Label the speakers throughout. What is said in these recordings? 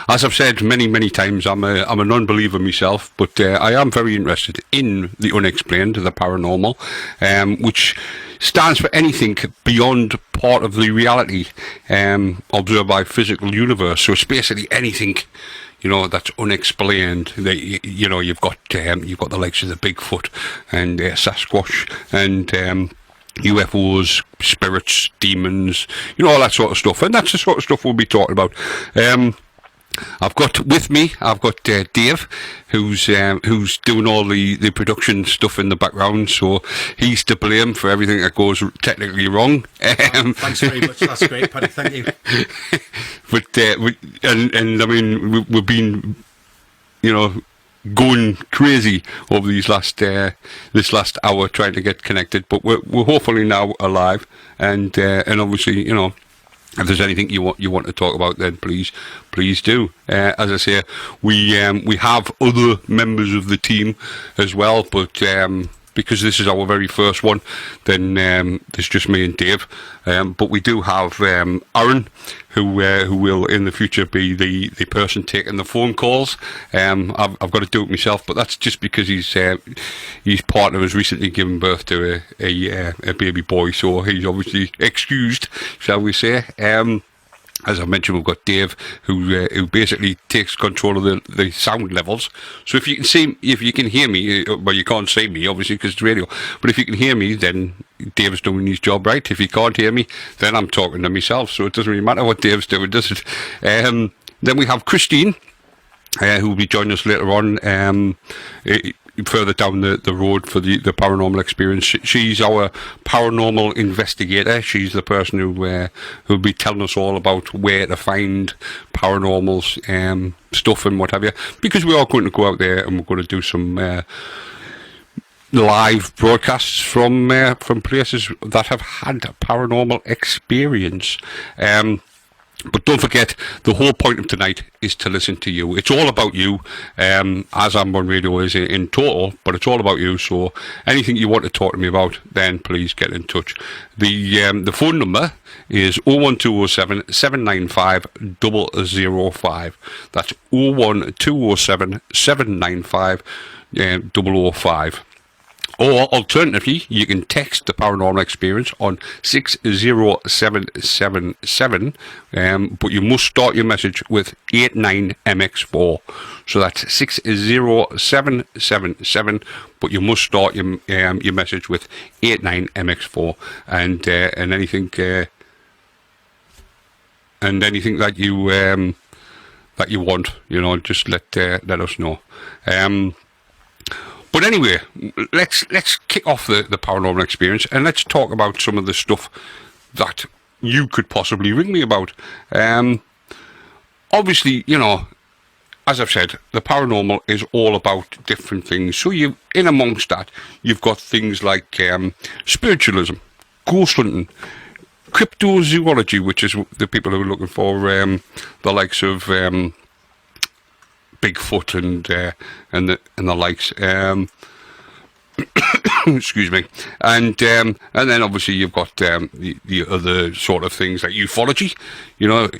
Speaker 1: as I've said many times, I'm a non-believer myself, but I am very interested in the unexplained, the paranormal, which stands for anything beyond part of the reality observed by physical universe. So it's basically anything, that's unexplained. That you've got the likes of the Bigfoot and Sasquatch and UFOs, spirits, demons, all that sort of stuff, and that's the sort of stuff we'll be talking about. I've got Dave, who's doing all the production stuff in the background, so he's to blame for everything that goes technically wrong.
Speaker 2: Thanks very much. That's great, Paddy. Thank you.
Speaker 1: But I mean, we've been, going crazy over this last hour trying to get connected, but we're hopefully now alive, and obviously, if there's anything you want to talk about, then please do. As I say, we have other members of the team as well, but because this is our very first one, then there's just me and Dave. But we do have Aaron, who will in the future be the person taking the phone calls. I've got to do it myself, but that's just because his partner has recently given birth to a baby boy, so he's obviously excused, shall we say. As I mentioned, we've got Dave, who basically takes control of the sound levels. So if you can hear me, well, you can't see me obviously because it's radio. But if you can hear me, then Dave's doing his job right. If you can't hear me, then I'm talking to myself. So it doesn't really matter what Dave's doing, does it? Then we have Christine, who will be joining us later on. Further down the road for the paranormal experience. She's our paranormal investigator. She's the person who'll be telling us all about where to find paranormal stuff and what have you, because we are going to go out there and we're going to do some live broadcasts from places that have had a paranormal experience. But don't forget, the whole point of tonight is to listen to you. It's all about you, as I'm on radio is in total, but it's all about you. So anything you want to talk to me about, then please get in touch. The phone number is 01207 795 005. That's 01207 795 005. Or alternatively, you can text the paranormal experience on 60777, but you must start your message with 89MX4. So that's 60777, but you must start your message with 89MX4, and anything that you want, just let us know. But anyway, let's kick off the paranormal experience, and let's talk about some of the stuff that you could possibly ring me about. Obviously, as I've said, the paranormal is all about different things. So in amongst that, you've got things like spiritualism, ghost hunting, cryptozoology, which is the people who are looking for the likes of Bigfoot and the likes. Excuse me, and then obviously you've got the other sort of things like ufology,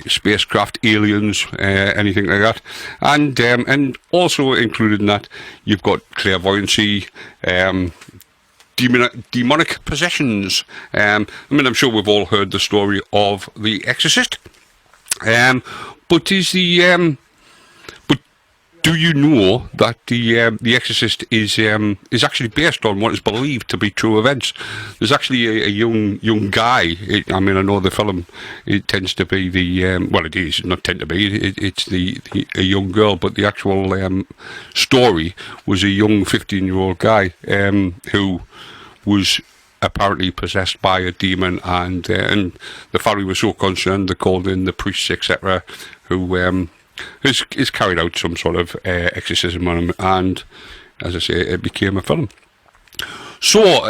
Speaker 1: spacecraft, aliens, anything like that, and also included in that you've got clairvoyancy, demonic possessions. I'm sure we've all heard the story of The Exorcist, but do you know that the Exorcist is actually based on what is believed to be true events? There's actually a young guy. I know the film. It tends to be it is not tend to be. It's a young girl, but the actual story was a young 15-year-old guy who was apparently possessed by a demon, and the family was so concerned they called in the priests, etc., who is carried out some sort of exorcism on him, and as I say, it became a film. So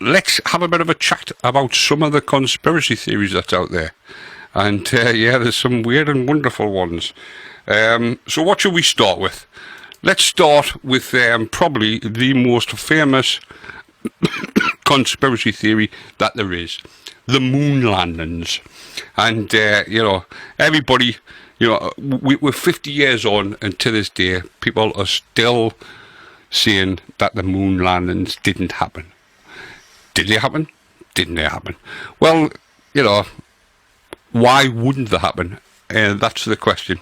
Speaker 1: let's have a bit of a chat about some of the conspiracy theories that's out there, and there's some weird and wonderful ones. So what should we start with? Let's start with probably the most famous conspiracy theory that there is, the moon landings. And everybody we're 50 years on, and to this day, people are still saying that the moon landings didn't happen. Did they happen? Didn't they happen? Well, why wouldn't they happen? That's the question.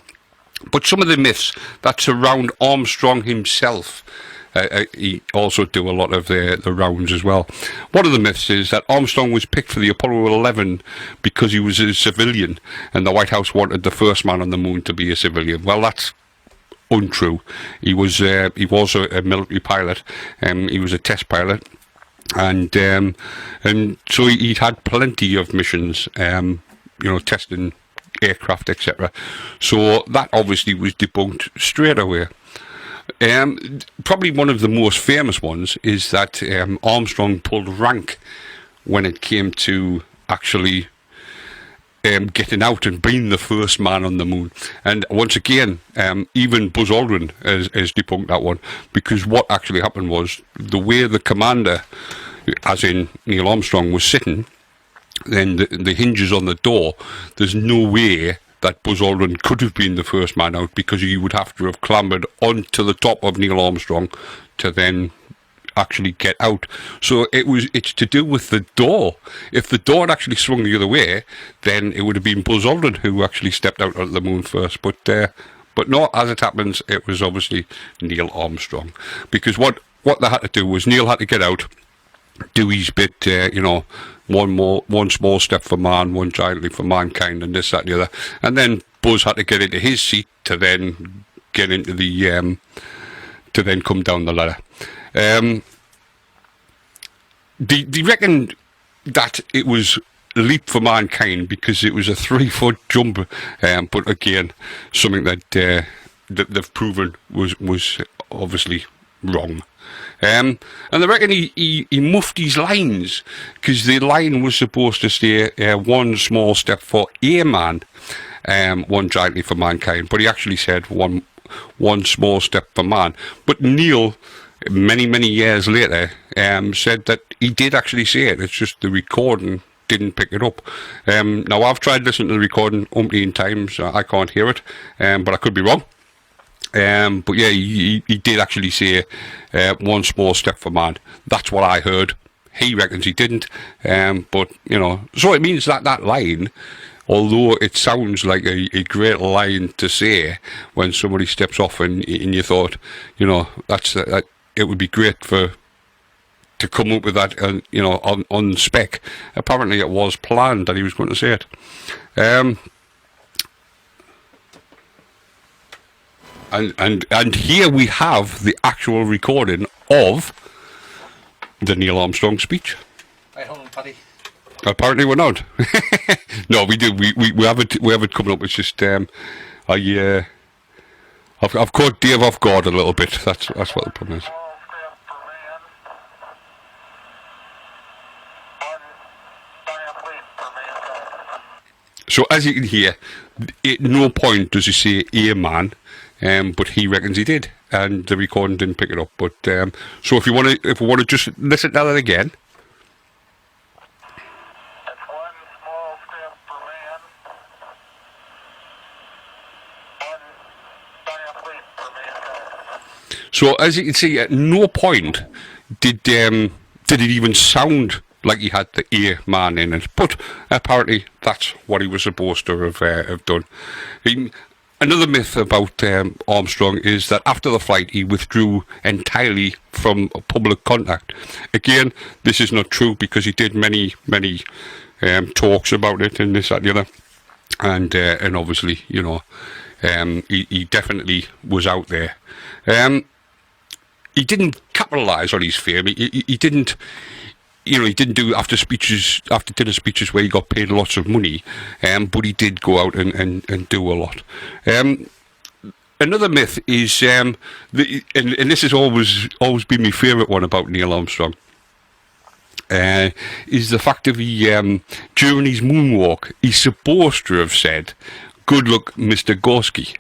Speaker 1: But some of the myths that surround Armstrong himself, he also do a lot of the rounds as well. One of the myths is that Armstrong was picked for the Apollo 11 because he was a civilian, and the White House wanted the first man on the moon to be a civilian. Well, that's untrue. He was a military pilot. He was a test pilot, and so he'd had plenty of missions. Testing aircraft, etc. So that obviously was debunked straight away. Probably one of the most famous ones is that Armstrong pulled rank when it came to actually getting out and being the first man on the moon. And once again, even Buzz Aldrin has debunked that one, because what actually happened was the way the commander, as in Neil Armstrong, was sitting, then the hinges on the door, there's no way that Buzz Aldrin could have been the first man out, because he would have to have clambered onto the top of Neil Armstrong to then actually get out. So it's to do with the door. If the door had actually swung the other way, then it would have been Buzz Aldrin who actually stepped out on the moon first. But no, as it happens, it was obviously Neil Armstrong, because what they had to do was Neil had to get out, do his bit, one small step for man, one giant leap for mankind, and this, that, and the other. And then Buzz had to get into his seat to then get into the to then come down the ladder. They reckoned that it was leap for mankind because it was a 3-foot jump, but again, something that they've proven was obviously wrong. And they reckon he muffed his lines, because the line was supposed to say one small step for a man, one giant leap for mankind, but he actually said one small step for man. But Neil, many years later, said that he did actually say it. It's just the recording didn't pick it up. Now, I've tried listening to the recording umpteen times. I can't hear it, but I could be wrong. But yeah, he did actually say one small step for man. That's what I heard. He reckons he didn't. But, so it means that line, although it sounds like a great line to say when somebody steps off and you thought, that it would be great to come up with that, on spec. Apparently it was planned that he was going to say it. And here we have the actual recording of the Neil Armstrong speech.
Speaker 2: Right, hold on, Paddy.
Speaker 1: Apparently we're not. No, we do. We have it coming up. It's just I've caught Dave off guard a little bit. That's what the problem is. So as you can hear, at no point does he say a man. But he reckons he did, and the recording didn't pick it up. But so if we want to just listen to that again.
Speaker 3: That's one small step for man, one giant leap for mankind.
Speaker 1: So as you can see, at no point did it even sound like he had the A man in it. But apparently that's what he was supposed to have done. Another myth about Armstrong is that after the flight he withdrew entirely from public contact. Again, this is not true, because he did many talks about it and this, that, and the other. And obviously, he definitely was out there. He didn't capitalise on his fame. He didn't. He didn't do after dinner speeches where he got paid lots of money, but he did go out and do a lot. Another myth is, and this has always been my favourite one about Neil Armstrong, is the fact of during his moonwalk, he's supposed to have said, "Good luck, Mr. Gorski."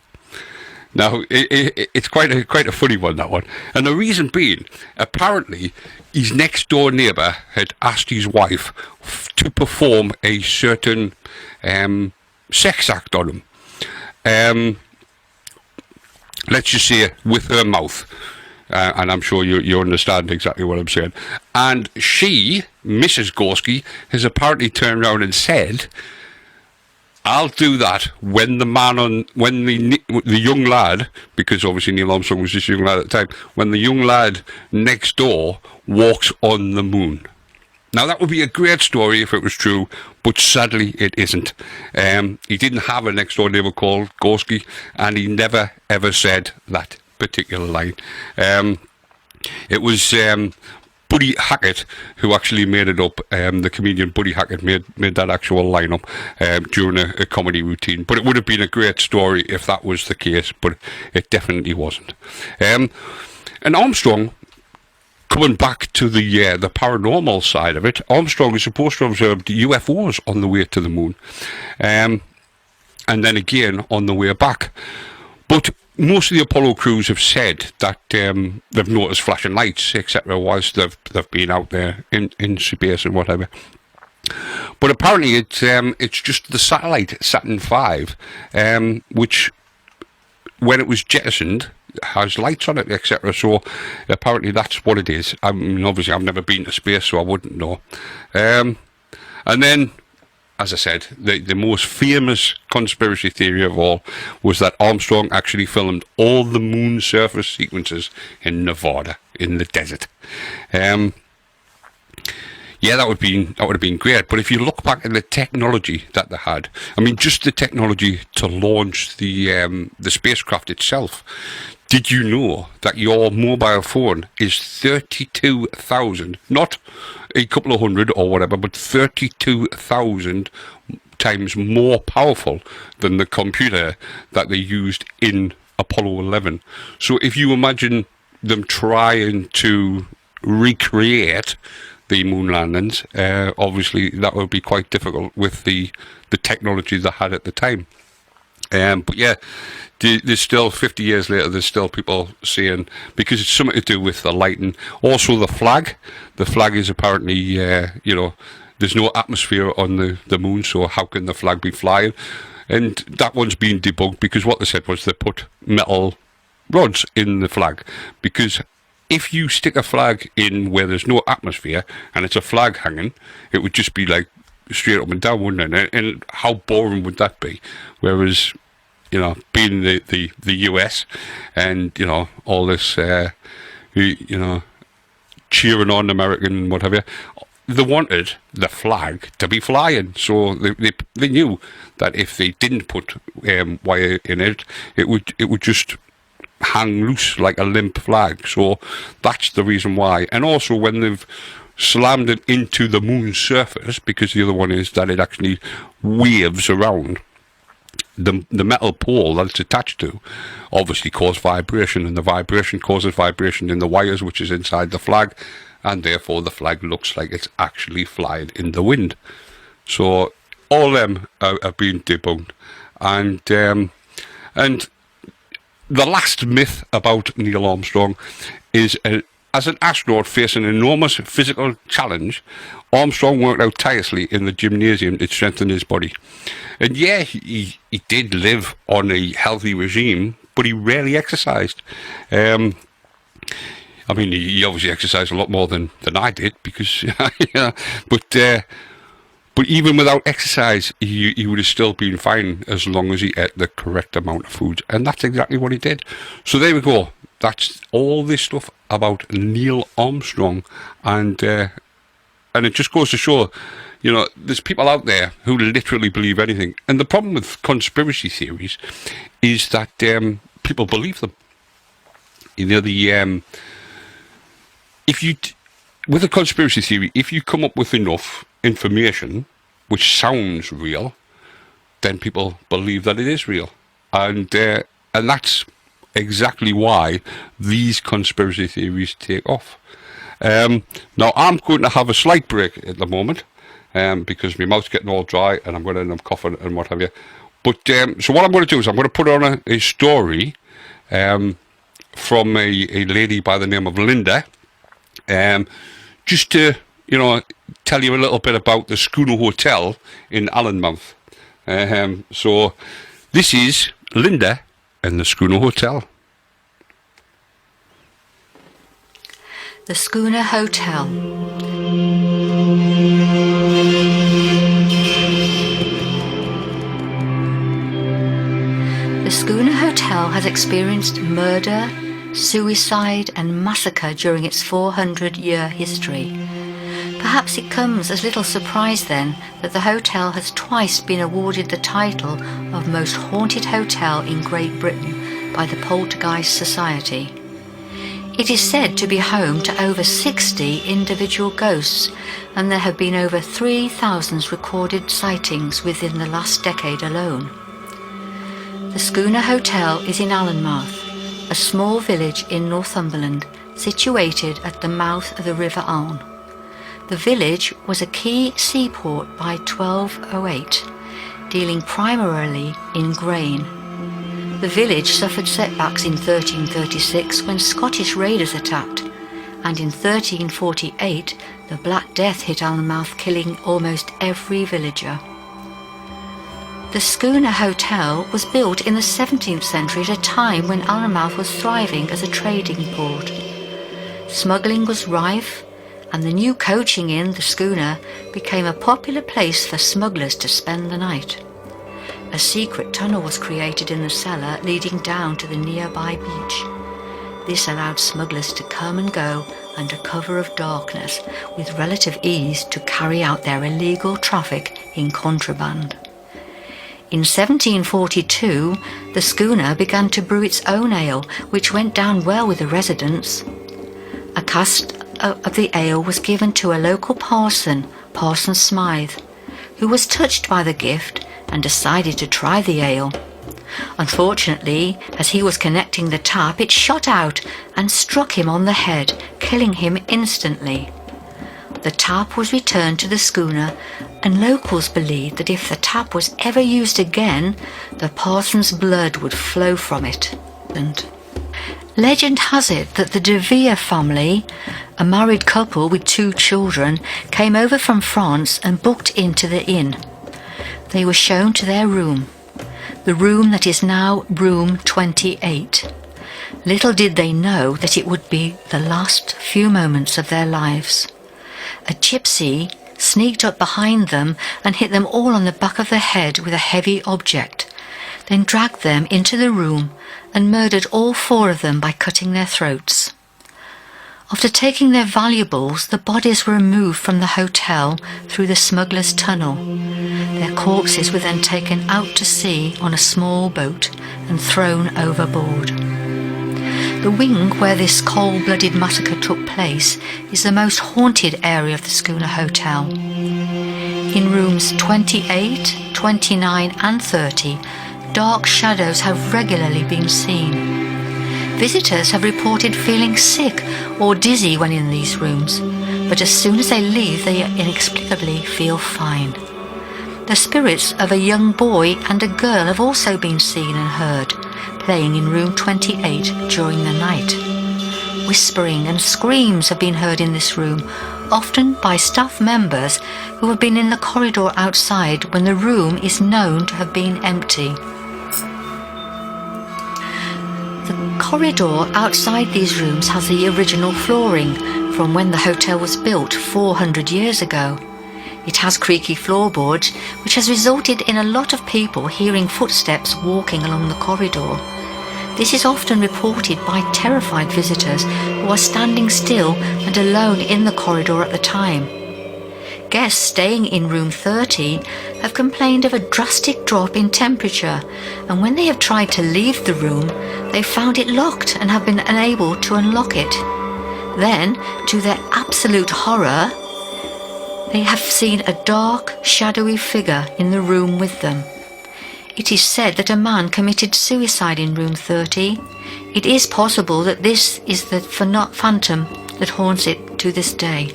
Speaker 1: Now, it's quite a funny one, that one. And the reason being, apparently, his next door neighbour had asked his wife to perform a certain sex act on him. let's just say, with her mouth. And I'm sure you understand exactly what I'm saying. And she, Mrs. Gorski, has apparently turned around and said, I'll do that when the young lad, because obviously Neil Armstrong was this young lad at the time, when the young lad next door walks on the moon. Now, that would be a great story if it was true, but sadly it isn't. He didn't have a next door neighbour called Gorski, and he never ever said that particular line. It was Buddy Hackett who actually made it up. The comedian Buddy Hackett made that actual line up during a comedy routine. But it would have been a great story if that was the case, but it definitely wasn't. And Armstrong, coming back to the paranormal side of it, Armstrong is supposed to have observed UFOs on the way to the moon, and then again on the way back. But most of the Apollo crews have said that they've noticed flashing lights, etc., whilst they've been out there in space and whatever. But apparently it's just the satellite Saturn V, which, when it was jettisoned, has lights on it, etc. So apparently that's what it is. I mean, obviously I've never been to space, so I wouldn't know. And then, as I said, the most famous conspiracy theory of all was that Armstrong actually filmed all the moon surface sequences in Nevada, in the desert. Yeah, that would have been great. But if you look back at the technology that they had, I mean, just the technology to launch the spacecraft itself. Did you know that your mobile phone is 32,000, not a couple of hundred or whatever, but 32,000 times more powerful than the computer that they used in Apollo 11? So if you imagine them trying to recreate the moon landings, obviously that would be quite difficult with the technology they had at the time. But yeah, there's still 50 years later, there's still people saying, because it's something to do with the lighting. Also the flag is apparently, there's no atmosphere on the moon, so how can the flag be flying? And that one's been debunked, because what they said was they put metal rods in the flag, because if you stick a flag in where there's no atmosphere and it's a flag hanging, it would just be like straight up and down, wouldn't it? And how boring would that be? Whereas, being the US and, all this, cheering on American and what have you, they wanted the flag to be flying. So they knew that if they didn't put wire in it, it would just hang loose like a limp flag. So that's the reason why. And also when they've slammed it into the moon's surface, because the other one is that it actually waves around, the metal pole that it's attached to obviously causes vibration, and the vibration causes vibration in the wires which is inside the flag, and therefore the flag looks like it's actually flying in the wind. So all them have been debunked. And the last myth about Neil Armstrong is, as an astronaut facing an enormous physical challenge, Armstrong worked out tirelessly in the gymnasium to strengthen his body. And yeah, he did live on a healthy regime, but he rarely exercised. I mean, he obviously exercised a lot more than I did, because, but even without exercise, he would have still been fine as long as he ate the correct amount of food. And that's exactly what he did. So there we go. That's all this stuff about Neil Armstrong. And it just goes to show, there's people out there who literally believe anything. And the problem with conspiracy theories is that people believe them. With a conspiracy theory, if you come up with enough information which sounds real, then people believe that it is real. And that's exactly why these conspiracy theories take off. Now, I'm going to have a slight break at the moment, because my mouth's getting all dry and I'm going to end up coughing and what have you. But so what I'm going to do is I'm going to put on a story from a lady by the name of Linda, just to, tell you a little bit about the Schooner Hotel in Allenmouth. So this is Linda and the Schooner Hotel.
Speaker 4: The Schooner Hotel. The Schooner Hotel has experienced murder, suicide and massacre during its 400-year history. Perhaps it comes as little surprise then that the hotel has twice been awarded the title of Most Haunted Hotel in Great Britain by the Poltergeist Society. It is said to be home to over 60 individual ghosts, and there have been over 3,000 recorded sightings within the last decade alone. The Schooner Hotel is in Allenmouth, a small village in Northumberland situated at the mouth of the River Alne. The village was a key seaport by 1208, dealing primarily in grain. The village suffered setbacks in 1336 when Scottish raiders attacked, and in 1348 the Black Death hit Allenmouth, killing almost every villager. The Schooner Hotel was built in the 17th century at a time when Allenmouth was thriving as a trading port. Smuggling was rife, and the new coaching inn, the Schooner, became a popular place for smugglers to spend the night. A secret tunnel was created in the cellar leading down to the nearby beach. This allowed smugglers to come and go under cover of darkness with relative ease to carry out their illegal traffic in contraband. In 1742, the Schooner began to brew its own ale, which went down well with the residents. A cask of the ale was given to a local parson, Parson Smythe, who was touched by the gift and decided to try the ale. Unfortunately, as he was connecting the tap, it shot out and struck him on the head, killing him instantly. The tap was returned to the Schooner, and locals believed that if the tap was ever used again, the parson's blood would flow from it. And legend has it that the De Vere family, a married couple with 2 children, came over from France and booked into the inn. They were shown to their room, the room that is now room 28. Little did they know that it would be the last few moments of their lives. A gypsy sneaked up behind them and hit them all on the back of the head with a heavy object, then dragged them into the room and murdered all 4 of them by cutting their throats. After taking their valuables, the bodies were removed from the hotel through the smugglers' tunnel. Their corpses were then taken out to sea on a small boat and thrown overboard. The wing where this cold-blooded massacre took place is the most haunted area of the Schooner Hotel. In rooms 28, 29 and 30, dark shadows have regularly been seen. Visitors have reported feeling sick or dizzy when in these rooms, but as soon as they leave they inexplicably feel fine. The spirits of a young boy and a girl have also been seen and heard, playing in room 28 during the night. Whispering and screams have been heard in this room, often by staff members who have been in the corridor outside when the room is known to have been empty. The corridor outside these rooms has the original flooring from when the hotel was built 400 years ago. It has creaky floorboards, which has resulted in a lot of people hearing footsteps walking along the corridor. This is often reported by terrified visitors who are standing still and alone in the corridor at the time. Guests staying in room 30 have complained of a drastic drop in temperature, and when they have tried to leave the room, they found it locked and have been unable to unlock it. Then, to their absolute horror, they have seen a dark, shadowy figure in the room with them. It is said that a man committed suicide in room 30. It is possible that this is the phantom that haunts it to this day.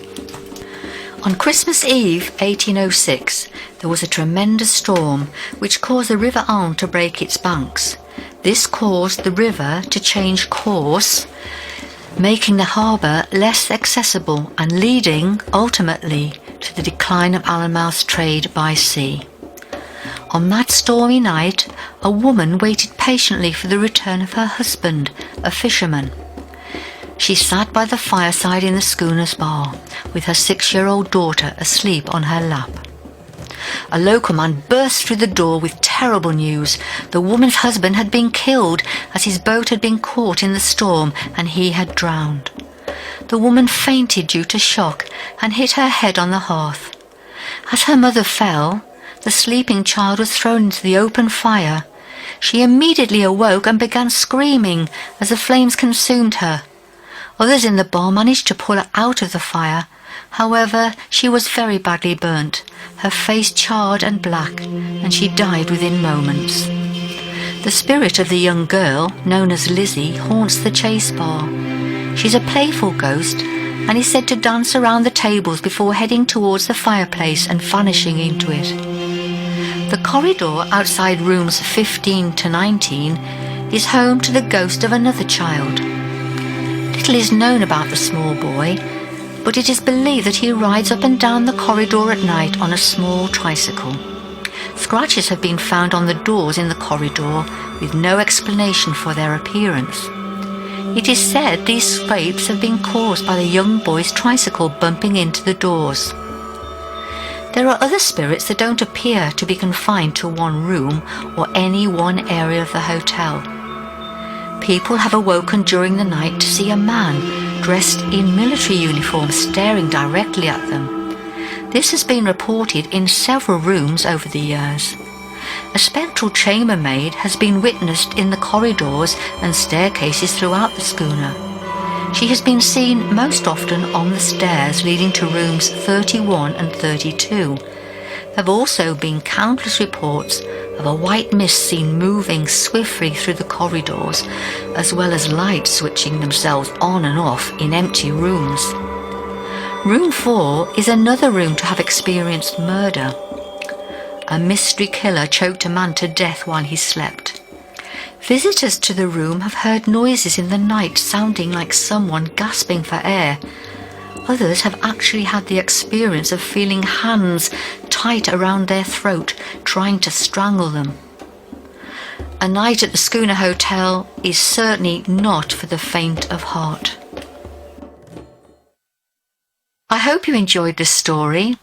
Speaker 4: On Christmas Eve 1806, there was a tremendous storm which caused the River Alne to break its banks. This caused the river to change course, making the harbour less accessible and leading, ultimately, to the decline of Allenmouth's trade by sea. On that stormy night, a woman waited patiently for the return of her husband, a fisherman. She sat by the fireside in the schooner's bar, with her 6-year-old daughter asleep on her lap. A local man burst through the door with terrible news. The woman's husband had been killed as his boat had been caught in the storm and he had drowned. The woman fainted due to shock and hit her head on the hearth. As her mother fell, the sleeping child was thrown into the open fire. She immediately awoke and began screaming as the flames consumed her. Others in the bar managed to pull her out of the fire. However, she was very badly burnt, her face charred and black, and she died within moments. The spirit of the young girl, known as Lizzie, haunts the Chase Bar. She's a playful ghost and is said to dance around the tables before heading towards the fireplace and vanishing into it. The corridor outside rooms 15 to 19 is home to the ghost of another child. Little is known about the small boy, but it is believed that he rides up and down the corridor at night on a small tricycle. Scratches have been found on the doors in the corridor with no explanation for their appearance. It is said these scrapes have been caused by the young boy's tricycle bumping into the doors. There are other spirits that don't appear to be confined to one room or any one area of the hotel. People have awoken during the night to see a man dressed in military uniform staring directly at them. This has been reported in several rooms over the years. A spectral chambermaid has been witnessed in the corridors and staircases throughout the schooner. She has been seen most often on the stairs leading to rooms 31 and 32. There have also been countless reports of a white mist seen moving swiftly through the corridors, as well as lights switching themselves on and off in empty rooms. Room 4 is another room to have experienced murder. A mystery killer choked a man to death while he slept. Visitors to the room have heard noises in the night sounding like someone gasping for air. Others have actually had the experience of feeling hands tight around their throat, trying to strangle them. A night at the Schooner Hotel is certainly not for the faint of heart. I hope you enjoyed this story.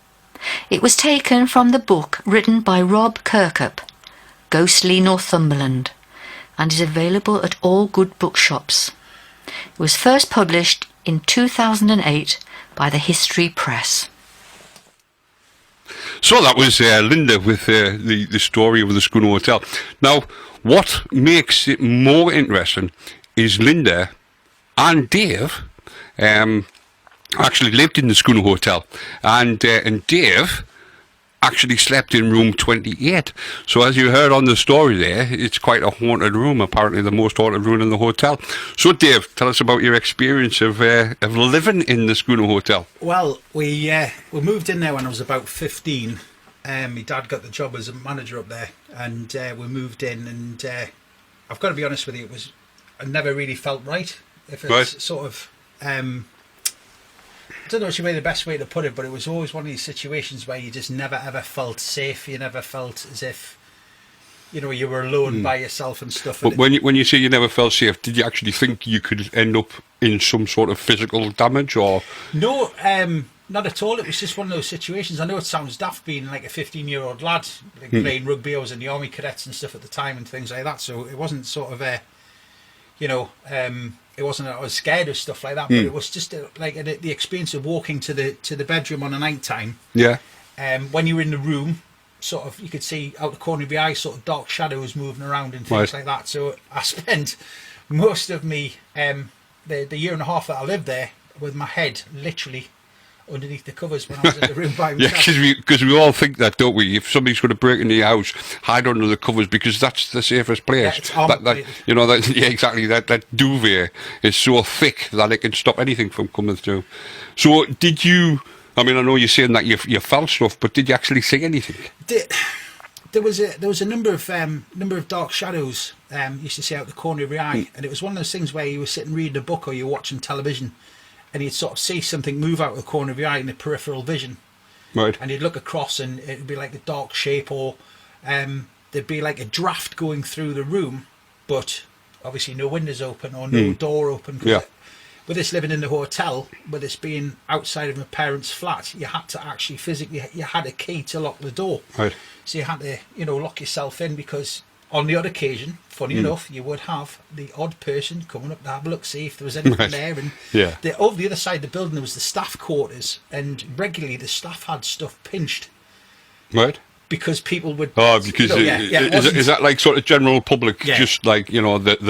Speaker 4: It was taken from the book written by Rob Kirkup, Ghostly Northumberland, and is available at all good bookshops. It was first published in 2008 by the History Press.
Speaker 1: So that was Linda with the story of the Schooner Hotel. Now, what makes it more interesting is Linda and Dave actually lived in the Schooner Hotel, and Dave actually slept in room 28. So as you heard on the story there, it's quite a haunted room, apparently the most haunted room in the hotel. So Dave, tell us about your experience of living in the Schooner Hotel.
Speaker 2: Well, we moved in there when I was about 15. My dad got the job as a manager up there, and we moved in, and I've got to be honest with you, I never really felt right. If it's
Speaker 1: right.
Speaker 2: Sort of I don't know actually the best way to put it, but it was always one of these situations where you just never ever felt safe. You never felt as if, you know, you were alone by yourself and stuff.
Speaker 1: But when you say you never felt safe, did you actually think you could end up in some sort of physical damage, or?
Speaker 2: No, not at all. It was just one of those situations. I know it sounds daft being like a 15-year-old lad like playing rugby. I was in the Army Cadets and stuff at the time and things like that, so it wasn't sort of a, you know, it wasn't I was scared of stuff like that, but it was just the experience of walking to the bedroom on a night time.
Speaker 1: Yeah.
Speaker 2: When you were in the room, sort of you could see out the corner of your eye sort of dark shadows moving around and things like that. So I spent most of me the year and a half that I lived there with my head literally underneath the covers when I was in the room by myself.
Speaker 1: Yeah, because we all think that, don't we? If somebody's going to break into your house, hide under the covers because that's the safest place.
Speaker 2: Yeah,
Speaker 1: yeah, exactly. That duvet is so thick that it can stop anything from coming through. So, did you? I mean, I know you're saying that you felt stuff, but did you actually see anything?
Speaker 2: There was a number of dark shadows you used to see out the corner of your eye, and it was one of those things where you were sitting reading a book or you were watching television, and you'd sort of see something move out of the corner of your eye in the peripheral vision.
Speaker 1: Right.
Speaker 2: And you'd look across and it'd be like a dark shape or there'd be like a draft going through the room, but obviously no windows open or no door open.
Speaker 1: Yeah.
Speaker 2: With us living in the hotel, with us being outside of my parents' flat, you had to actually physically, you had a key to lock the door.
Speaker 1: Right.
Speaker 2: So you had to, lock yourself in, because on the odd occasion, funny enough, you would have the odd person coming up to have a look, see if there was anything
Speaker 1: Right.
Speaker 2: there. And
Speaker 1: Yeah.
Speaker 2: over the other side of the building, there was the staff quarters, and regularly the staff had stuff pinched
Speaker 1: Right.
Speaker 2: because people would.
Speaker 1: Oh, because
Speaker 2: it wasn't-
Speaker 1: is that like sort of general public,
Speaker 2: Yeah.
Speaker 1: just like, they know that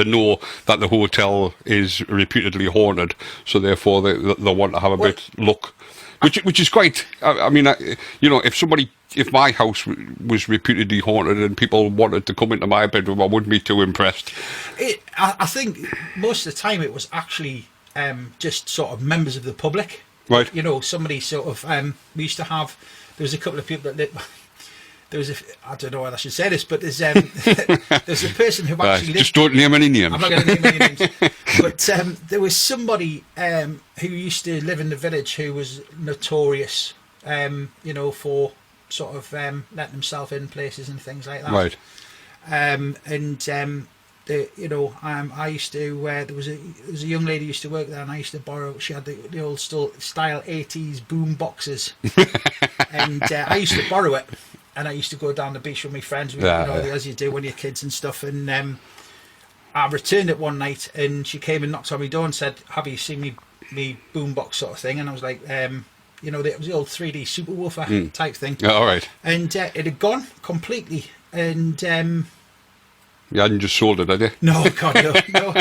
Speaker 1: the hotel is reputedly haunted, so therefore they want to have a bit look, which is great. I mean, if my house was reputedly haunted and people wanted to come into my bedroom, I wouldn't be too impressed.
Speaker 2: I think most of the time it was actually just sort of members of the public.
Speaker 1: Right.
Speaker 2: Somebody sort of. We used to have. There was a couple of people that lived. There was I don't know whether I should say this, but there's there's a person who actually lived.
Speaker 1: Just don't name any names.
Speaker 2: I'm not going to name any names, but there was somebody who used to live in the village who was notorious, for sort of letting himself in places and things like that.
Speaker 1: Right.
Speaker 2: I used to. There was a young lady who used to work there, and I used to borrow. She had the old style 80s boom boxes, and I used to borrow it. And I used to go down the beach with my friends, as you do when you're kids and stuff. And I returned it one night, and she came and knocked on my door and said, "Have you seen me boombox sort of thing?" And I was like, it was the old 3D superwoofer type thing.
Speaker 1: Yeah, all right.
Speaker 2: And it had gone completely. And
Speaker 1: You hadn't just sold it, had you?
Speaker 2: no, God, no.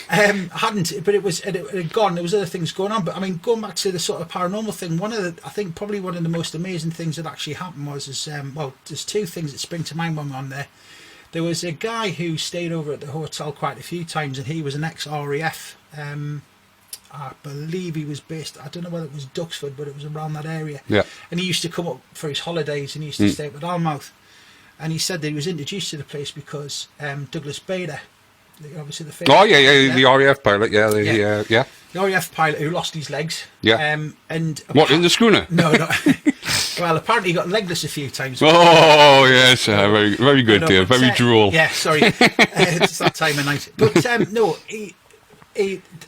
Speaker 2: I hadn't, but it had gone. There was other things going on. But I mean, going back to the sort of paranormal thing, I think probably one of the most amazing things that actually happened was, there's two things that spring to mind when we're on there. There was a guy who stayed over at the hotel quite a few times, and he was an ex-RAF. I believe he was based, I don't know whether it was Duxford, but it was around that area.
Speaker 1: Yeah.
Speaker 2: And he used to come up for his holidays, and he used to stay up at Almouth. And he said that he was introduced to the place because Douglas Bader, obviously the famous.
Speaker 1: Oh yeah, the RAF pilot, the
Speaker 2: RAF pilot who lost his legs.
Speaker 1: Yeah.
Speaker 2: And
Speaker 1: What, in the schooner?
Speaker 2: No. Well, apparently he got legless a few times.
Speaker 1: Oh yes, very very good,
Speaker 2: No,
Speaker 1: dear,
Speaker 2: but,
Speaker 1: very droll.
Speaker 2: Yeah, sorry, it's that time of night. But no, he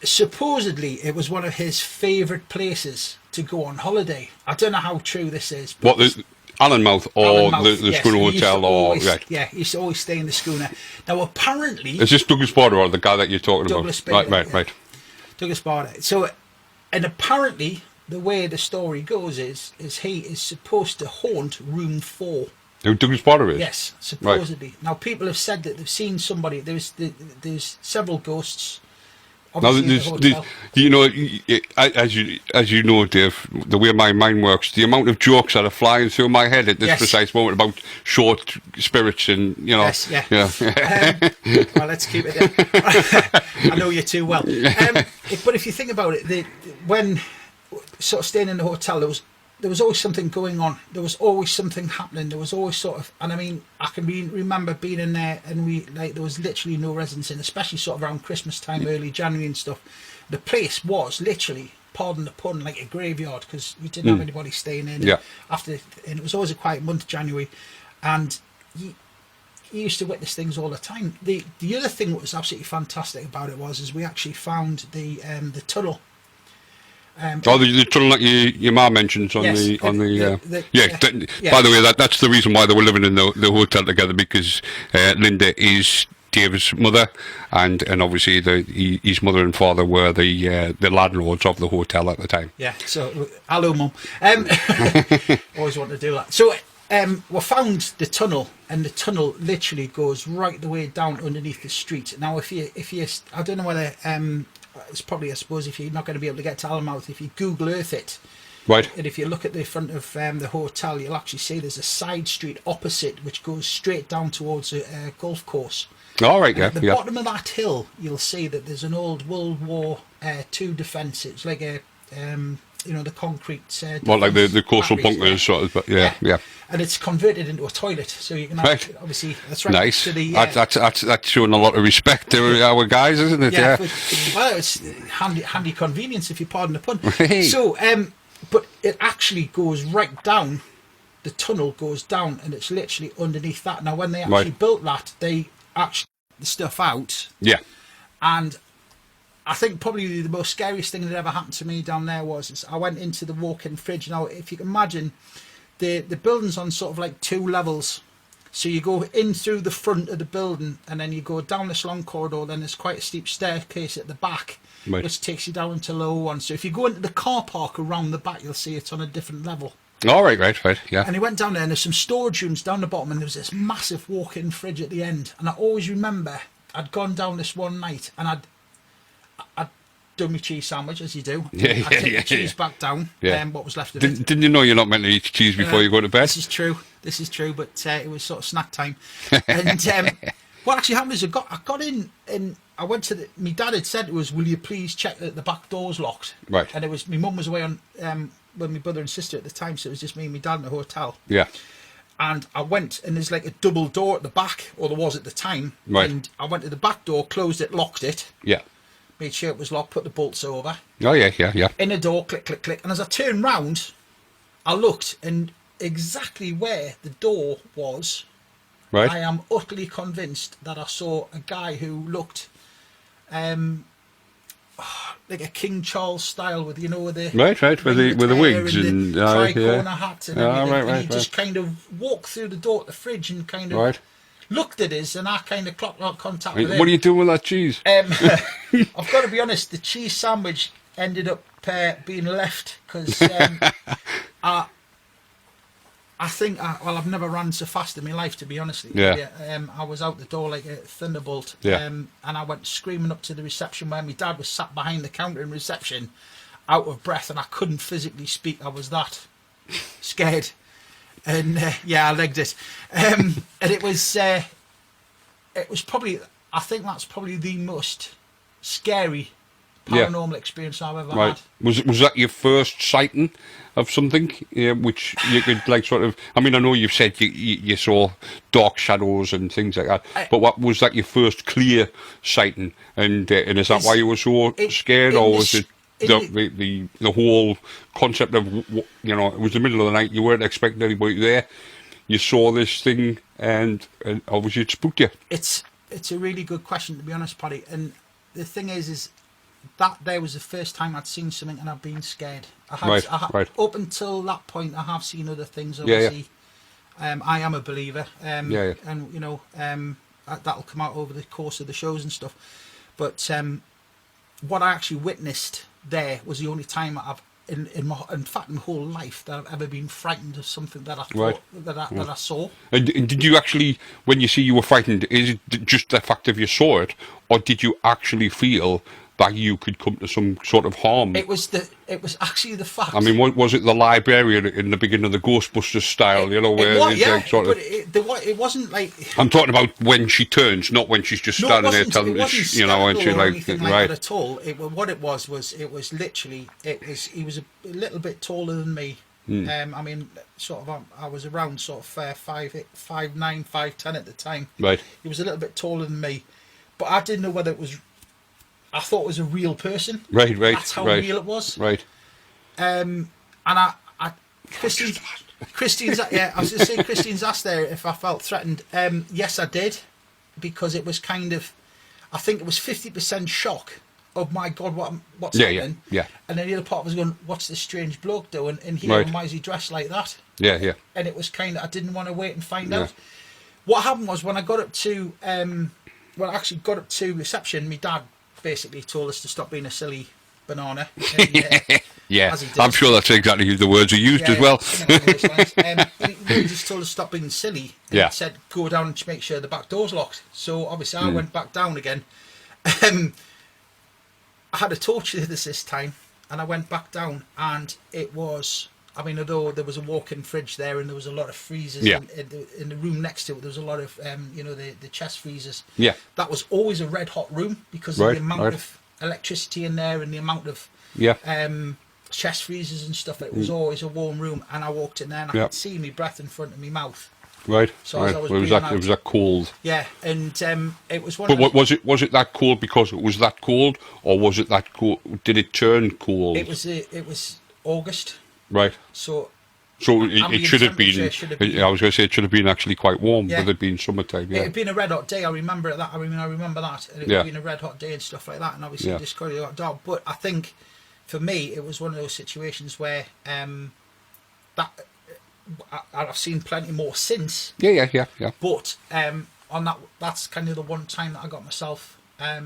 Speaker 2: supposedly it was one of his favourite places to go on holiday. I don't know how true this is. But
Speaker 1: What, the Allenmouth or
Speaker 2: Allenmouth,
Speaker 1: the
Speaker 2: yes,
Speaker 1: schooner
Speaker 2: he used to
Speaker 1: hotel
Speaker 2: always,
Speaker 1: right?
Speaker 2: Yeah, he used to always stay in the schooner. Now apparently,
Speaker 1: Is this Douglas Bader or the guy that you're talking
Speaker 2: Douglas
Speaker 1: about?
Speaker 2: Bader,
Speaker 1: Right.
Speaker 2: Douglas Bader. So, and apparently the way the story goes is he is supposed to haunt room 4.
Speaker 1: Who Douglas Bader is?
Speaker 2: Yes, supposedly. Now people have said that they've seen somebody. There's several ghosts.
Speaker 1: Now,
Speaker 2: Obviously in the hotel.
Speaker 1: as you know, Dave, the way my mind works, the amount of jokes that are flying through my head at this
Speaker 2: Yes.
Speaker 1: precise moment about short spirits and
Speaker 2: Yes, yeah. Well, let's keep it there. I know you too well. But if you think about it, when sort of staying in the hotel, there was always something going on. There was always something happening. There was always sort of, and I mean, I can remember being in there, and there was literally no residents in, especially sort of around Christmas time, early January and stuff. The place was literally, pardon the pun, like a graveyard, because we didn't have anybody staying in.
Speaker 1: Yeah.
Speaker 2: And it was always a quiet month, January, and you used to witness things all the time. The other thing that was absolutely fantastic about it is we actually found the tunnel.
Speaker 1: The tunnel that your ma mentions on
Speaker 2: Yes,
Speaker 1: the
Speaker 2: yeah.
Speaker 1: By the way, that's the reason why they were living in the hotel together, because Linda is Dave's mother, and obviously his mother and father were the landlords of the hotel at the time.
Speaker 2: Yeah. So hello, Mum. Always want to do that. So we found the tunnel, and the tunnel literally goes right the way down underneath the street. Now, if you, I don't know whether it's probably, I suppose, if you're not going to be able to get to Allenmouth, if you Google Earth it,
Speaker 1: Right.
Speaker 2: and if you look at the front of the hotel, you'll actually see there's a side street opposite which goes straight down towards a golf course.
Speaker 1: All right.
Speaker 2: And
Speaker 1: Yeah.
Speaker 2: at the
Speaker 1: Yeah.
Speaker 2: bottom of that hill, you'll see that there's an old World War II defence. It's like a, the concrete.
Speaker 1: Well, like the
Speaker 2: defence
Speaker 1: coastal
Speaker 2: batteries,
Speaker 1: bunkers, sort of. But yeah.
Speaker 2: And it's converted into a toilet, so you can have,
Speaker 1: Right.
Speaker 2: obviously that's right
Speaker 1: Nice.
Speaker 2: to the.
Speaker 1: That's showing a lot of respect to our guys, isn't it? Yeah.
Speaker 2: Well, it's handy convenience, if you pardon the pun.
Speaker 1: Hey.
Speaker 2: So, but it actually goes right down the tunnel goes down, and it's literally underneath that. Now, when they actually
Speaker 1: Right.
Speaker 2: built that, they actually took the stuff out,
Speaker 1: Yeah.
Speaker 2: and I think probably the most scariest thing that ever happened to me down there is I went into the walk-in fridge. Now, if you can imagine, the building's on sort of like 2 levels. So you go in through the front of the building, and then you go down this long corridor. Then there's quite a steep staircase at the back,
Speaker 1: Right.
Speaker 2: which takes you down into lower one. So if you go into the car park around the back, you'll see it's on a different level.
Speaker 1: All right, right, yeah.
Speaker 2: And he went down there, and there's some storage rooms down the bottom, and there was this massive walk-in fridge at the end. And I always remember I'd gone down this one night, and I'd done my cheese sandwich, as you do.
Speaker 1: Yeah,
Speaker 2: I'd
Speaker 1: yeah,
Speaker 2: take
Speaker 1: yeah,
Speaker 2: the cheese
Speaker 1: yeah.
Speaker 2: back down,
Speaker 1: Yeah.
Speaker 2: what was left of it.
Speaker 1: Didn't you know you're not meant to eat cheese before you go to bed?
Speaker 2: This is true. This is true, but it was sort of snack time. And what actually happened is I got in, and I went to my dad had said to us, "Will you please check that the back door's locked?"
Speaker 1: Right.
Speaker 2: And it was my mum was away on with my brother and sister at the time, so it was just me and my dad in the hotel.
Speaker 1: Yeah.
Speaker 2: And I went, and there's like a double door at the back, or there was at the time.
Speaker 1: Right.
Speaker 2: And I went to the back door, closed it, locked it,
Speaker 1: Yeah.
Speaker 2: made sure it was locked, put the bolts over.
Speaker 1: Oh, yeah, yeah, yeah.
Speaker 2: In the door, click, click, click. And as I turned round, I looked, and exactly where the door was,
Speaker 1: Right.
Speaker 2: I am utterly convinced that I saw a guy who looked like a King Charles style, with with the
Speaker 1: Right, with the
Speaker 2: hair
Speaker 1: wigs
Speaker 2: and
Speaker 1: and
Speaker 2: the tri-corner hat and everything.
Speaker 1: right,
Speaker 2: And
Speaker 1: right,
Speaker 2: he just kind of walked through the door at the fridge and kind of
Speaker 1: Right.
Speaker 2: looked at us, and I kind of clocked contact
Speaker 1: Right.
Speaker 2: with him.
Speaker 1: What are you doing with that cheese?
Speaker 2: I've got to be honest, the cheese sandwich ended up being left because I think, I've never run so fast in my life, to be honest with you.
Speaker 1: Yeah.
Speaker 2: I was out the door like a thunderbolt.
Speaker 1: Yeah.
Speaker 2: And I went screaming up to the reception where my dad was sat behind the counter in reception, out of breath, and I couldn't physically speak. I was that scared. And I legged it. And it was probably, I think that's probably the most scary paranormal experience I've ever
Speaker 1: Right.
Speaker 2: had.
Speaker 1: Was that your first sighting of something, which you could like sort of? I mean, I know you've said you saw dark shadows and things like that, but what was that your first clear sighting? And is that why you were so scared, or was it the whole concept of it was the middle of the night, you weren't expecting anybody there, you saw this thing, and obviously it spooked you?
Speaker 2: It's a really good question, to be honest, Paddy. And the thing is that there was the first time I'd seen something and I've been scared. Right. Up until that point, I have seen other things. Obviously, I am a believer. And that'll come out over the course of the shows and stuff. But what I actually witnessed there was the only time I've, in fact, my whole life, that I've ever been frightened of something that I thought that I saw.
Speaker 1: And did you actually, when you say you were frightened, is it just the fact of you saw it, or did you actually feel that you could come to some sort of harm?
Speaker 2: It was actually the fact.
Speaker 1: I mean, was it the librarian in the beginning of the Ghostbusters style?
Speaker 2: It wasn't like.
Speaker 1: I'm talking about when she turns, not when she's just standing there telling us, when she
Speaker 2: like
Speaker 1: right.
Speaker 2: That at all. What it was literally he was a little bit taller than me. I mean, sort of. I was around sort of 5'9", 5'10" at the time.
Speaker 1: Right.
Speaker 2: He was a little bit taller than me, but I didn't know whether it was. I thought it was a real person.
Speaker 1: Right.
Speaker 2: That's how real it was.
Speaker 1: Right.
Speaker 2: And Christine's I was going to say, Christine's asked there if I felt threatened. Yes, I did, because it was kind of, I think it was 50% shock. Oh my God, what's happening?
Speaker 1: Yeah.
Speaker 2: And then the other part was going, what's this strange bloke doing in here? And why is he dressed like that?
Speaker 1: Yeah.
Speaker 2: And it was kind of, I didn't want to wait and find out. What happened was when I got up to, reception, my dad basically told us to stop being a silly banana. And,
Speaker 1: I'm sure that's exactly the words he used as well.
Speaker 2: He just told us to stop being silly. And he said, go down and make sure the back door's locked. So obviously I went back down again. I had a torch this time, and I went back down, and it was, I mean, although there was a walk-in fridge there and there was a lot of freezers in the room next to it, there was a lot of, the chest freezers.
Speaker 1: Yeah.
Speaker 2: That was always a red-hot room because of the amount of electricity in there and the amount of chest freezers and stuff. It was always a warm room, and I walked in there and I could see my breath in front of my mouth.
Speaker 1: Right.
Speaker 2: So as I was
Speaker 1: it was that cold.
Speaker 2: Yeah, and it was one.
Speaker 1: But was it that cold because it was that cold, or was it that cold? Did it turn cold?
Speaker 2: It was August.
Speaker 1: Right.
Speaker 2: So
Speaker 1: So it
Speaker 2: ambient
Speaker 1: should have been.
Speaker 2: temperature should have been-
Speaker 1: I was going to say it should have been actually quite warm,
Speaker 2: Yeah.
Speaker 1: with it being summertime.
Speaker 2: It
Speaker 1: Yeah,
Speaker 2: had been a red hot day. I remember that. I remember that. And it
Speaker 1: Yeah.
Speaker 2: had been a red hot day and stuff like that. And obviously,
Speaker 1: Yeah.
Speaker 2: it just got dark. But I think, for me, it was one of those situations where that I've seen plenty more since.
Speaker 1: yeah.
Speaker 2: But on that's kind of the one time that I got myself. I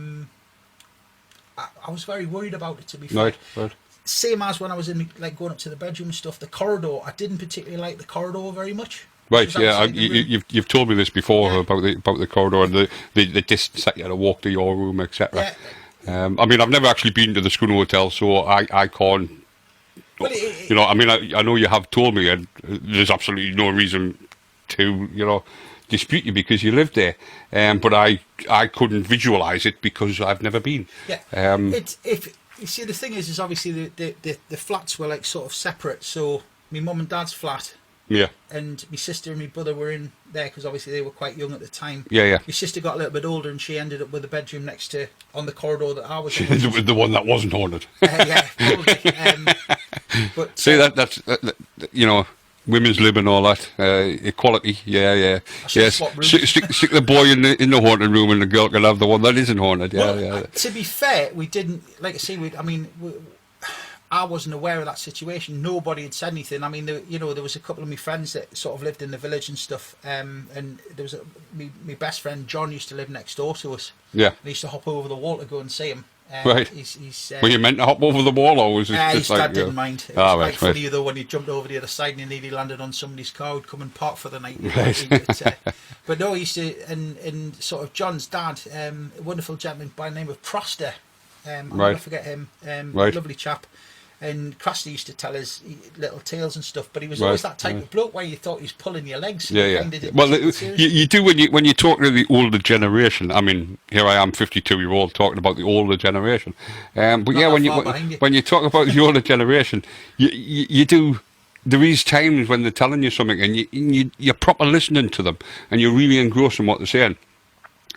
Speaker 2: was very worried about it, to be fair.
Speaker 1: Right.
Speaker 2: Same as when I was in like going up to the bedroom and stuff. The corridor, I didn't particularly like the corridor very much.
Speaker 1: Right,
Speaker 2: It was
Speaker 1: yeah,
Speaker 2: outside the room.
Speaker 1: you've told me this before
Speaker 2: Yeah.
Speaker 1: about the corridor and the distance that you had to walk to your room, etc.
Speaker 2: Yeah.
Speaker 1: I mean, I've never actually been to the Schooner Hotel, so I can't.
Speaker 2: Well,
Speaker 1: You know, I mean, I know you have told me, and there's absolutely no reason to, dispute you because you lived there. But I couldn't visualise it because I've never been.
Speaker 2: Yeah. If you see, the thing is obviously the flats were like sort of separate. So my mum and dad's flat
Speaker 1: Yeah,
Speaker 2: and my sister and my brother were in there because obviously they were quite young at the time.
Speaker 1: yeah.
Speaker 2: My sister got a little bit older and she ended up with a bedroom next to on the corridor that I was in.
Speaker 1: the one that wasn't haunted.
Speaker 2: Yeah, probably. But
Speaker 1: See, that's women's lib and all that equality. Yeah.
Speaker 2: should
Speaker 1: Yes,
Speaker 2: swap rooms.
Speaker 1: stick the boy in the haunted room, and the girl can have the one that isn't haunted. Yeah,
Speaker 2: well,
Speaker 1: yeah.
Speaker 2: to be fair, we didn't like I say. I wasn't aware of that situation. Nobody had said anything. I mean, there was a couple of my friends that sort of lived in the village and stuff. And there was my best friend John used to live next door to us.
Speaker 1: Yeah.
Speaker 2: And he used to hop over the wall to go and see him.
Speaker 1: Right.
Speaker 2: He's
Speaker 1: Were you meant to hop over the wall, or was it
Speaker 2: his
Speaker 1: just like?
Speaker 2: dad didn't mind. It was
Speaker 1: Ah,
Speaker 2: quite
Speaker 1: right.
Speaker 2: funny though when he jumped over the other side and he nearly landed on somebody's car who'd come and park for the night.
Speaker 1: Right.
Speaker 2: But no, he used to, and sort of John's dad, a wonderful gentleman by the name of Proster. I'll
Speaker 1: Right.
Speaker 2: never forget him.
Speaker 1: Right.
Speaker 2: Lovely chap. And Crosty used to tell us little tales and stuff, but he was
Speaker 1: Right,
Speaker 2: always that type
Speaker 1: right.
Speaker 2: of bloke where you thought he was pulling your legs.
Speaker 1: Yeah.
Speaker 2: Kind of
Speaker 1: Well,
Speaker 2: didn't take it
Speaker 1: you do when you talk to the older generation. I mean, here I am, 52-year-old, talking about the older generation. But
Speaker 2: Not
Speaker 1: yeah,
Speaker 2: that
Speaker 1: when
Speaker 2: far behind you.
Speaker 1: when you talk about the older generation, you do. There is times when they're telling you something, and you're proper listening to them, and you're really engrossed in what they're saying,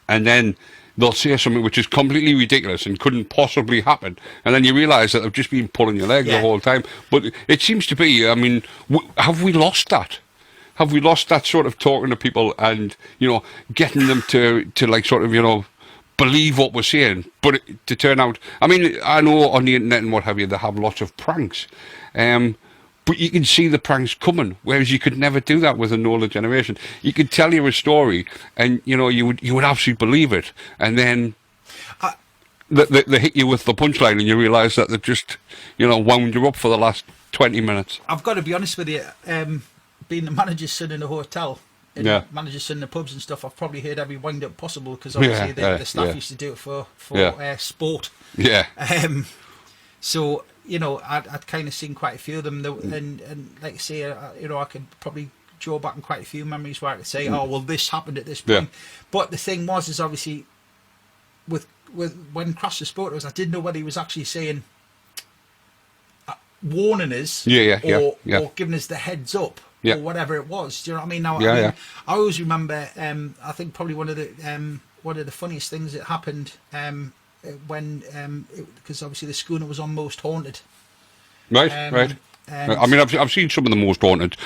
Speaker 1: and then they'll say something which is completely ridiculous and couldn't possibly happen, and then you realise that they've just been pulling your leg the
Speaker 2: Yeah.
Speaker 1: whole time. But it seems to be, I mean, have we lost that? Have we lost that sort of talking to people and, getting them to like sort of, believe what we're saying, but to turn out, I mean, I know on the internet and what have you, they have lots of pranks, but you can see the pranks coming, whereas you could never do that with an older generation. You could tell you a story, and you would absolutely believe it, and then they hit you with the punchline, and you realise that they've just wound you up for the last 20 minutes.
Speaker 2: I've got to be honest with you. Being the manager's son in a hotel, and
Speaker 1: Yeah.
Speaker 2: manager's son in the pubs and stuff, I've probably heard every wind up possible because obviously the staff used to do it for sport.
Speaker 1: Yeah.
Speaker 2: So I'd kind of seen quite a few of them, and like I say, I could probably draw back on quite a few memories where I could say, oh well, this happened at this point.
Speaker 1: Yeah.
Speaker 2: But the thing is obviously with when Crosser spoke to us, I didn't know whether he was actually saying warning us, or giving us the heads up.
Speaker 1: Yeah.
Speaker 2: Or whatever it was. Do you know what I mean? Now,
Speaker 1: Yeah.
Speaker 2: I always remember. I think probably one of the funniest things that happened when because obviously the schooner was on Most Haunted.
Speaker 1: Right.
Speaker 2: And-
Speaker 1: I mean, I've seen some of the Most Haunted.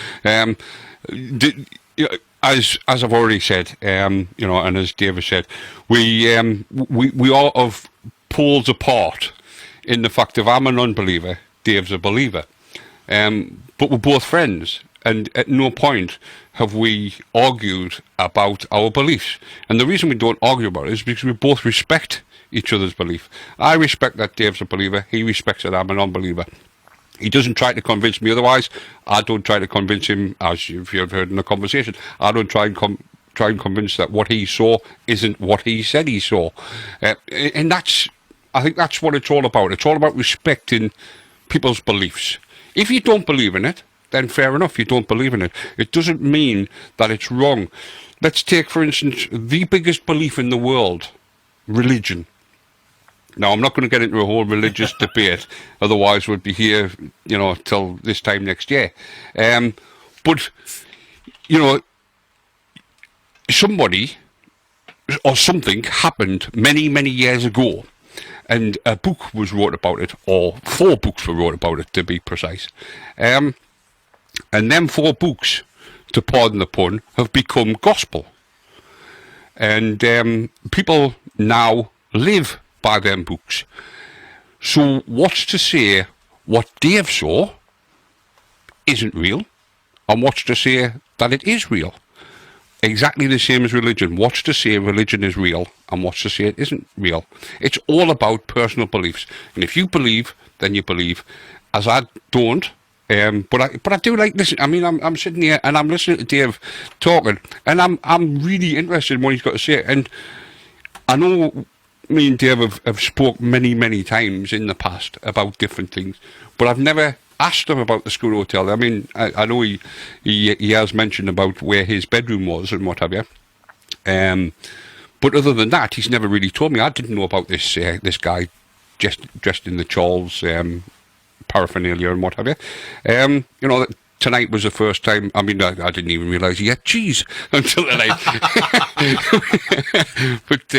Speaker 1: As I've already said, and as David said, we are of poles apart in the fact that I'm an unbeliever, Dave's a believer, but we're both friends. And at no point have we argued about our beliefs. And the reason we don't argue about it is because we both respect each other's belief. I respect that Dave's a believer. He respects that I'm an unbeliever. He doesn't try to convince me otherwise. I don't try to convince him, as you've heard in the conversation. I don't try and convince that what he saw isn't what he said he saw. And I think that's what it's all about. It's all about respecting people's beliefs. If you don't believe in it, then fair enough, you don't believe in it. It doesn't mean that it's wrong. Let's take, for instance, the biggest belief in the world, religion. Now, I'm not going to get into a whole religious debate, otherwise we'd be here, till this time next year. But, somebody or something happened many, many years ago, and a book was wrote about it, or 4 books were wrote about it, to be precise. And them 4 books, to pardon the pun, have become gospel. And people now live by them books. So what's to say what Dave saw isn't real, and what's to say that it is real? Exactly the same as religion. What's to say religion is real, and what's to say it isn't real? It's all about personal beliefs. And if you believe, then you believe. As I don't, but I do like listen. I mean, I'm sitting here and I'm listening to Dave talking, and I'm really interested in what he's got to say. And I know me and Dave have spoke many times in the past about different things, but I've never asked him about the school hotel. I mean, I know he has mentioned about where his bedroom was and what have you. But other than that, he's never really told me. I didn't know about this guy just dressed in the Charles paraphernalia and what have you. You know, tonight was the first time. I mean, I didn't even realise he had cheese until tonight. But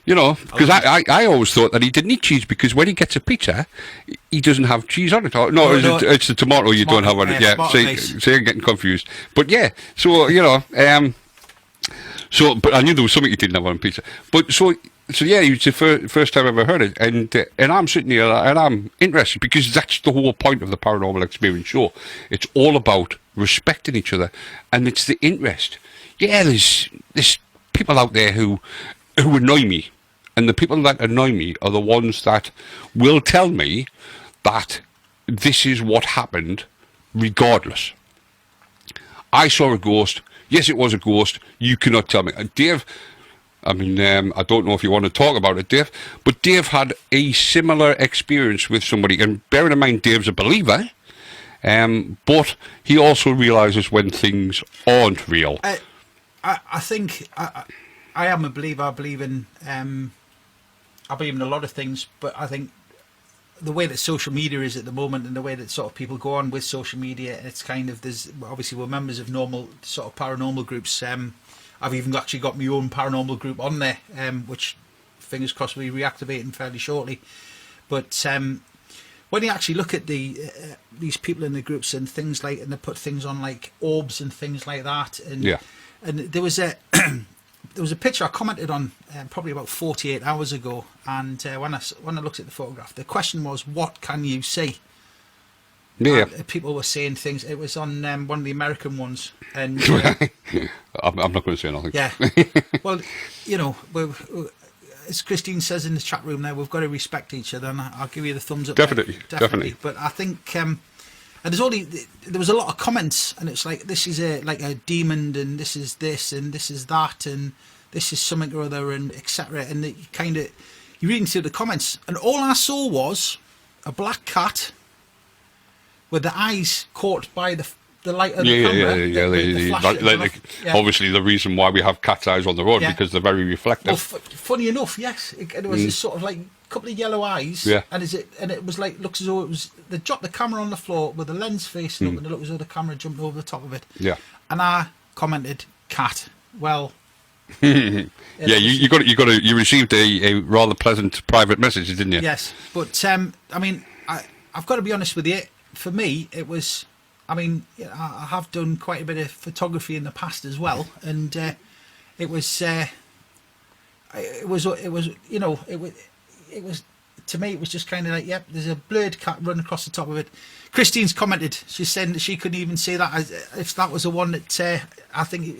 Speaker 1: you know, because I always thought that he didn't eat cheese, because when he gets a pizza, he doesn't have cheese on it. No, it's the tomato you don't have on it. Yeah, so you're getting confused. But yeah, so you know, but I knew there was something he didn't have on pizza. But so yeah, it was the first time I ever heard it, and I'm sitting here and I'm interested, because that's the whole point of the Paranormal Experience show. It's all about respecting each other, and it's the interest. Yeah, there's people out there who annoy me, and the people that annoy me are the ones that will tell me that this is what happened, regardless. I saw a ghost. Yes, it was a ghost. You cannot tell me. Dave, I mean, I don't know if you want to talk about it, Dave, but Dave had a similar experience with somebody, and bearing in mind Dave's a believer, but he also realises when things aren't real.
Speaker 2: I think I am a believer. I believe in a lot of things, but I think the way that social media is at the moment, and the way that sort of people go on with social media, it's kind of, there's obviously we're members of normal sort of paranormal groups. I've even actually got my own paranormal group on there, which fingers crossed will be reactivating fairly shortly. But when you actually look at these people in the groups and things like, and they put things on like orbs and things like that, and there was a there was a picture I commented on probably about 48 hours ago, and when I looked at the photograph, the question was, what can you see? Yeah, people were saying things. It was on one of the American ones, and
Speaker 1: I'm not going to say nothing.
Speaker 2: Yeah, well, you know, as Christine says in the chat room now, we've got to respect each other, and I'll give you the thumbs up. Definitely. But I think, and there was a lot of comments, and it's like, this is like a demon, and this is this, and this is that, and this is something or other, and etc. And you read into the comments, and all I saw was a black cat with the eyes caught by the light of the camera.
Speaker 1: Obviously, the reason why we have cat's eyes on the road, because they're very reflective.
Speaker 2: Well, funny enough, yes, it was this sort of like a couple of yellow eyes, and it was like, looks as though they dropped the camera on the floor with the lens facing up, and it looked as though the camera jumped over the top of it. Yeah, and I commented, "Cat." Well,
Speaker 1: you received a rather pleasant private message, didn't you?
Speaker 2: Yes, but I mean, I've got to be honest with you. For me, it was, I mean, I have done quite a bit of photography in the past as well, and it was, you know, it was to me, it was just kind of like, yep, there's a blurred cat running across the top of it. Christine's commented, she's saying that she couldn't even see that, if that was the one that I think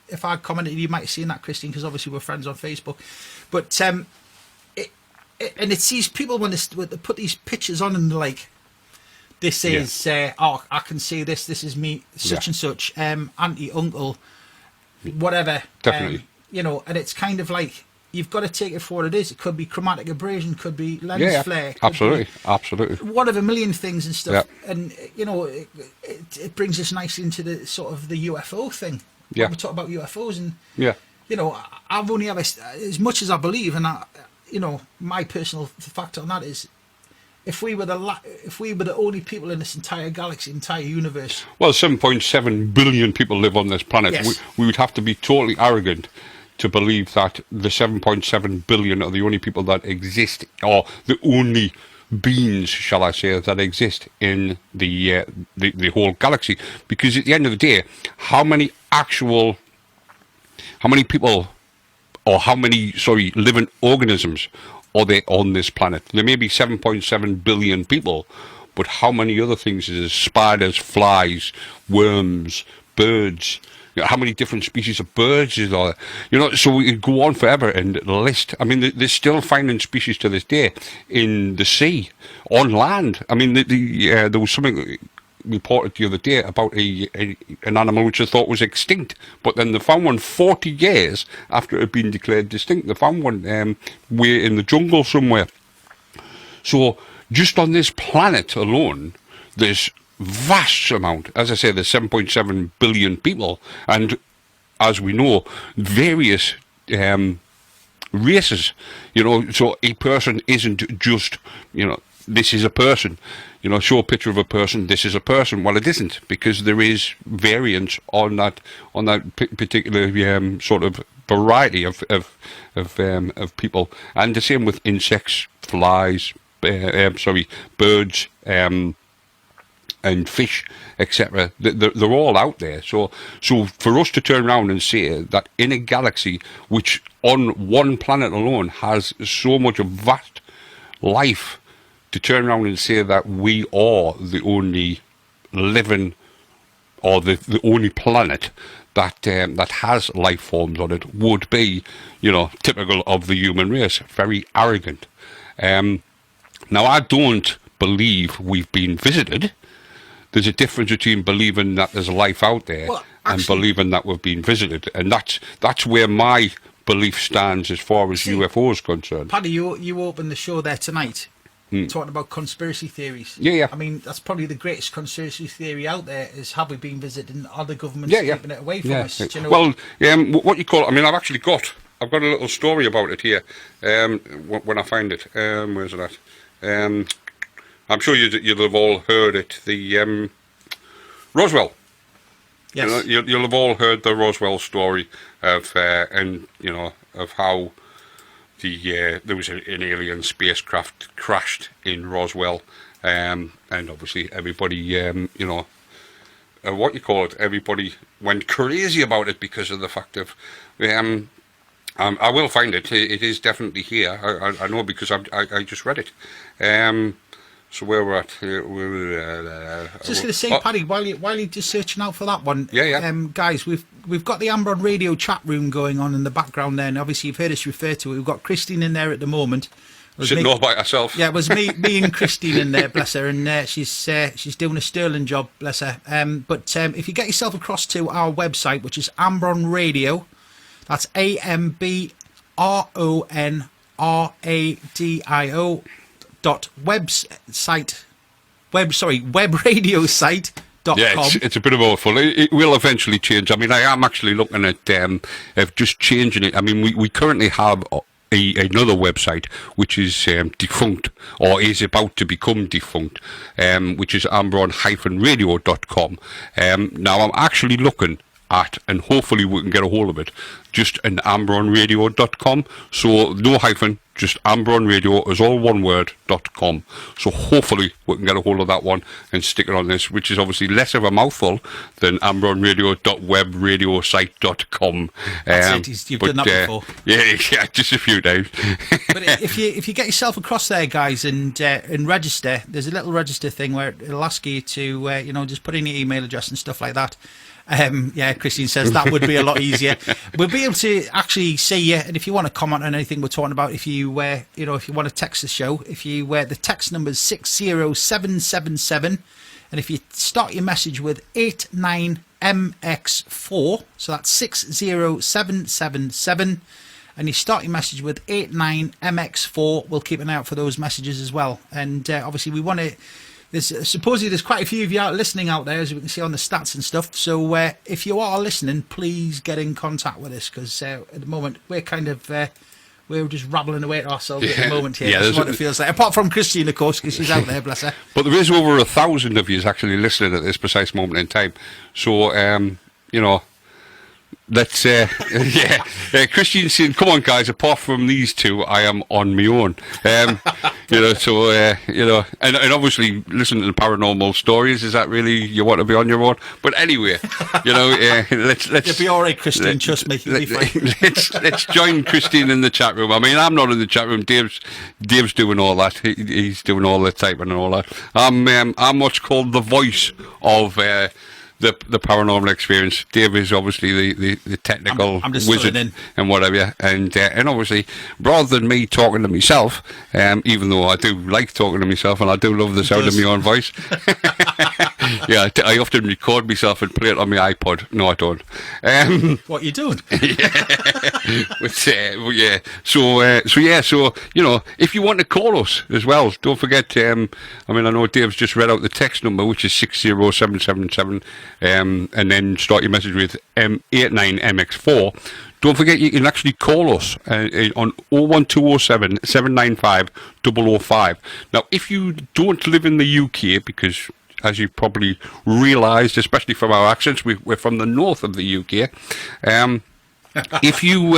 Speaker 2: if I commented, you might have seen that, Christine, because obviously we're friends on Facebook, but and it's these people when they put these pictures on, and they're like, this is, I can see this. This is me, such and such, auntie, uncle, whatever.
Speaker 1: Definitely.
Speaker 2: You know, and it's kind of like, you've got to take it for what it is. It could be chromatic abrasion, could be lens flare.
Speaker 1: Absolutely.
Speaker 2: One of a million things and stuff. Yeah. And, you know, it brings us nicely into the sort of the UFO thing. Yeah. We talk about UFOs, and, you know, I've only ever, as much as I believe, and you know, my personal fact on that is, if we were the only people in this entire galaxy, entire universe.
Speaker 1: Well, 7.7 billion people live on this planet. Yes. We would have to be totally arrogant to believe that the 7.7 billion are the only people that exist, or the only beings, shall I say, that exist in the whole galaxy. Because at the end of the day, how many people, or how many, living organisms are there on this planet? There may be 7.7 billion people, but how many other things is there? Spiders, flies, worms, birds. How many different species of birds is there? So we could go on forever and list. I mean, they're still finding species to this day in the sea, on land. I mean, there was something reported the other day about an animal which I thought was extinct, but then they found one 40 years after it had been declared distinct. They found one way in the jungle somewhere. So just on this planet alone, there's vast amount. As I say, there's 7.7 billion people, and as we know, various races. So a person isn't just, this is a person. Show a picture of a person, this is a person. Well, it isn't, because there is variance on that particular sort of variety of people, and the same with insects, flies, birds, and fish, etc. They're all out there. So for us to turn around and say that in a galaxy which on one planet alone has so much of vast life, to turn around and say that we are the only living, or the only planet that has life forms on it, would be, typical of the human race. Very arrogant. Now, I don't believe we've been visited. There's a difference between believing that there's life out there and believing that we've been visited, and that's where my belief stands as far as UFOs concerned.
Speaker 2: Paddy, you opened the show there tonight talking about conspiracy theories.
Speaker 1: Yeah.
Speaker 2: I mean, that's probably the greatest conspiracy theory out there, is have we been visited and are the governments keeping it away from us? Do you know
Speaker 1: well, what you call it, I mean, I've got a little story about it here, when I find it. Where's it at? I'm sure you'll have all heard it, the Roswell.
Speaker 2: Yes.
Speaker 1: You'll have all heard the Roswell story of of how there was an alien spacecraft crashed in Roswell, and obviously everybody, everybody went crazy about it because of the fact of, I will find it. It is definitely here. I know, because I just read it. So where we're at?
Speaker 2: Just going to say, Paddy, while you're just searching out for that one, guys, we've got the Amber on Radio chat room going on in the background there, and obviously you've heard us refer to it. We've got Christine in there at the moment.
Speaker 1: Sitting all by herself.
Speaker 2: Yeah, it was me and Christine in there, bless her, and she's doing a sterling job, bless her. But if you get yourself across to our website, which is Amber on Radio, that's AMBRONRADIO. webradiosite.com.
Speaker 1: Yeah, it's a bit of awful. It will eventually change. I mean, I am actually looking at of just changing it. I mean, we currently have another website which is defunct, or is about to become defunct, which is ambron-radio.com. Now I'm actually looking at, and hopefully we can get a hold of it, just an ambronradio.com. So no hyphen, just ambronradio is all one word, .com. So hopefully we can get a hold of that one and stick it on this, which is obviously less of a mouthful than ambronradio.webradiosite.com.
Speaker 2: That's it. You've done that before.
Speaker 1: Yeah, just a few times.
Speaker 2: But if you get yourself across there, guys, and register, there's a little register thing where it'll ask you to just put in your email address and stuff like that. Christine says that would be a lot easier. We'll be able to actually see you, and if you want to comment on anything we're talking about, if you if you want to text the show, if you the text number is 60777, and if you start your message with 89MX4, so that's 60777, and you start your message with 89MX4, we'll keep an eye out for those messages as well. And obviously we want to. Supposedly there's quite a few of you listening out there, as we can see on the stats and stuff. So if you are listening, please get in contact with us, because at the moment we're kind of we're just rabbling away to ourselves at the moment here. That's what it feels like. Apart from Christine, of course, because she's out there, bless her.
Speaker 1: But there is over 1,000 of you actually listening at this precise moment in time. So let's yeah. Christian's saying, "Come on, guys! Apart from these two, I am on my own." You know, so you know, and obviously, listening to paranormal stories, is that really you want to be on your own? But anyway, you know, let's
Speaker 2: You'll be all right, Christine. Trust me, you'll be fine.
Speaker 1: let's join Christine in the chat room. I mean, I'm not in the chat room. Dave's doing all that. He's doing all the typing and all that. I'm what's called the voice of the paranormal experience. Dave is obviously the technical
Speaker 2: I'm just
Speaker 1: wizard
Speaker 2: filling in.
Speaker 1: and whatever. And obviously, rather than me talking to myself, even though I do like talking to myself and I do love the sound of my own voice. Yeah, I often record myself and play it on my iPod. No, I don't.
Speaker 2: What are you doing?
Speaker 1: But, yeah. So you know, if you want to call us as well, don't forget. I mean, I know Dave's just read out the text number, which is 60777, and then start your message with 89MX4. Don't forget you can actually call us on 01207 795 005. Now, if you don't live in the UK, because as you probably realised, especially from our accents, we're from the north of the UK. If you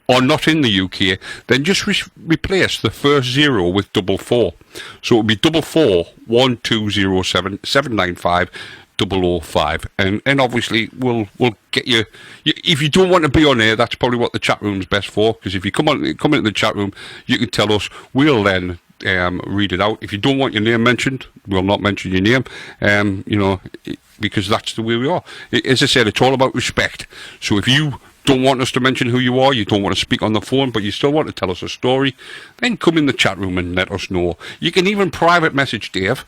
Speaker 1: are not in the UK, then just replace the first 0 with 44. So it would be 44 1207 795 005, and obviously we'll get you. If you don't want to be on air, that's probably what the chat room's best for. Because if you come into the chat room, you can tell us. We'll then read it out. If you don't want your name mentioned, we'll not mention your name. You know, because that's the way we are. As I said, it's all about respect. So if you don't want us to mention who you are, you don't want to speak on the phone, but you still want to tell us a story, then come in the chat room and let us know. You can even private message Dave.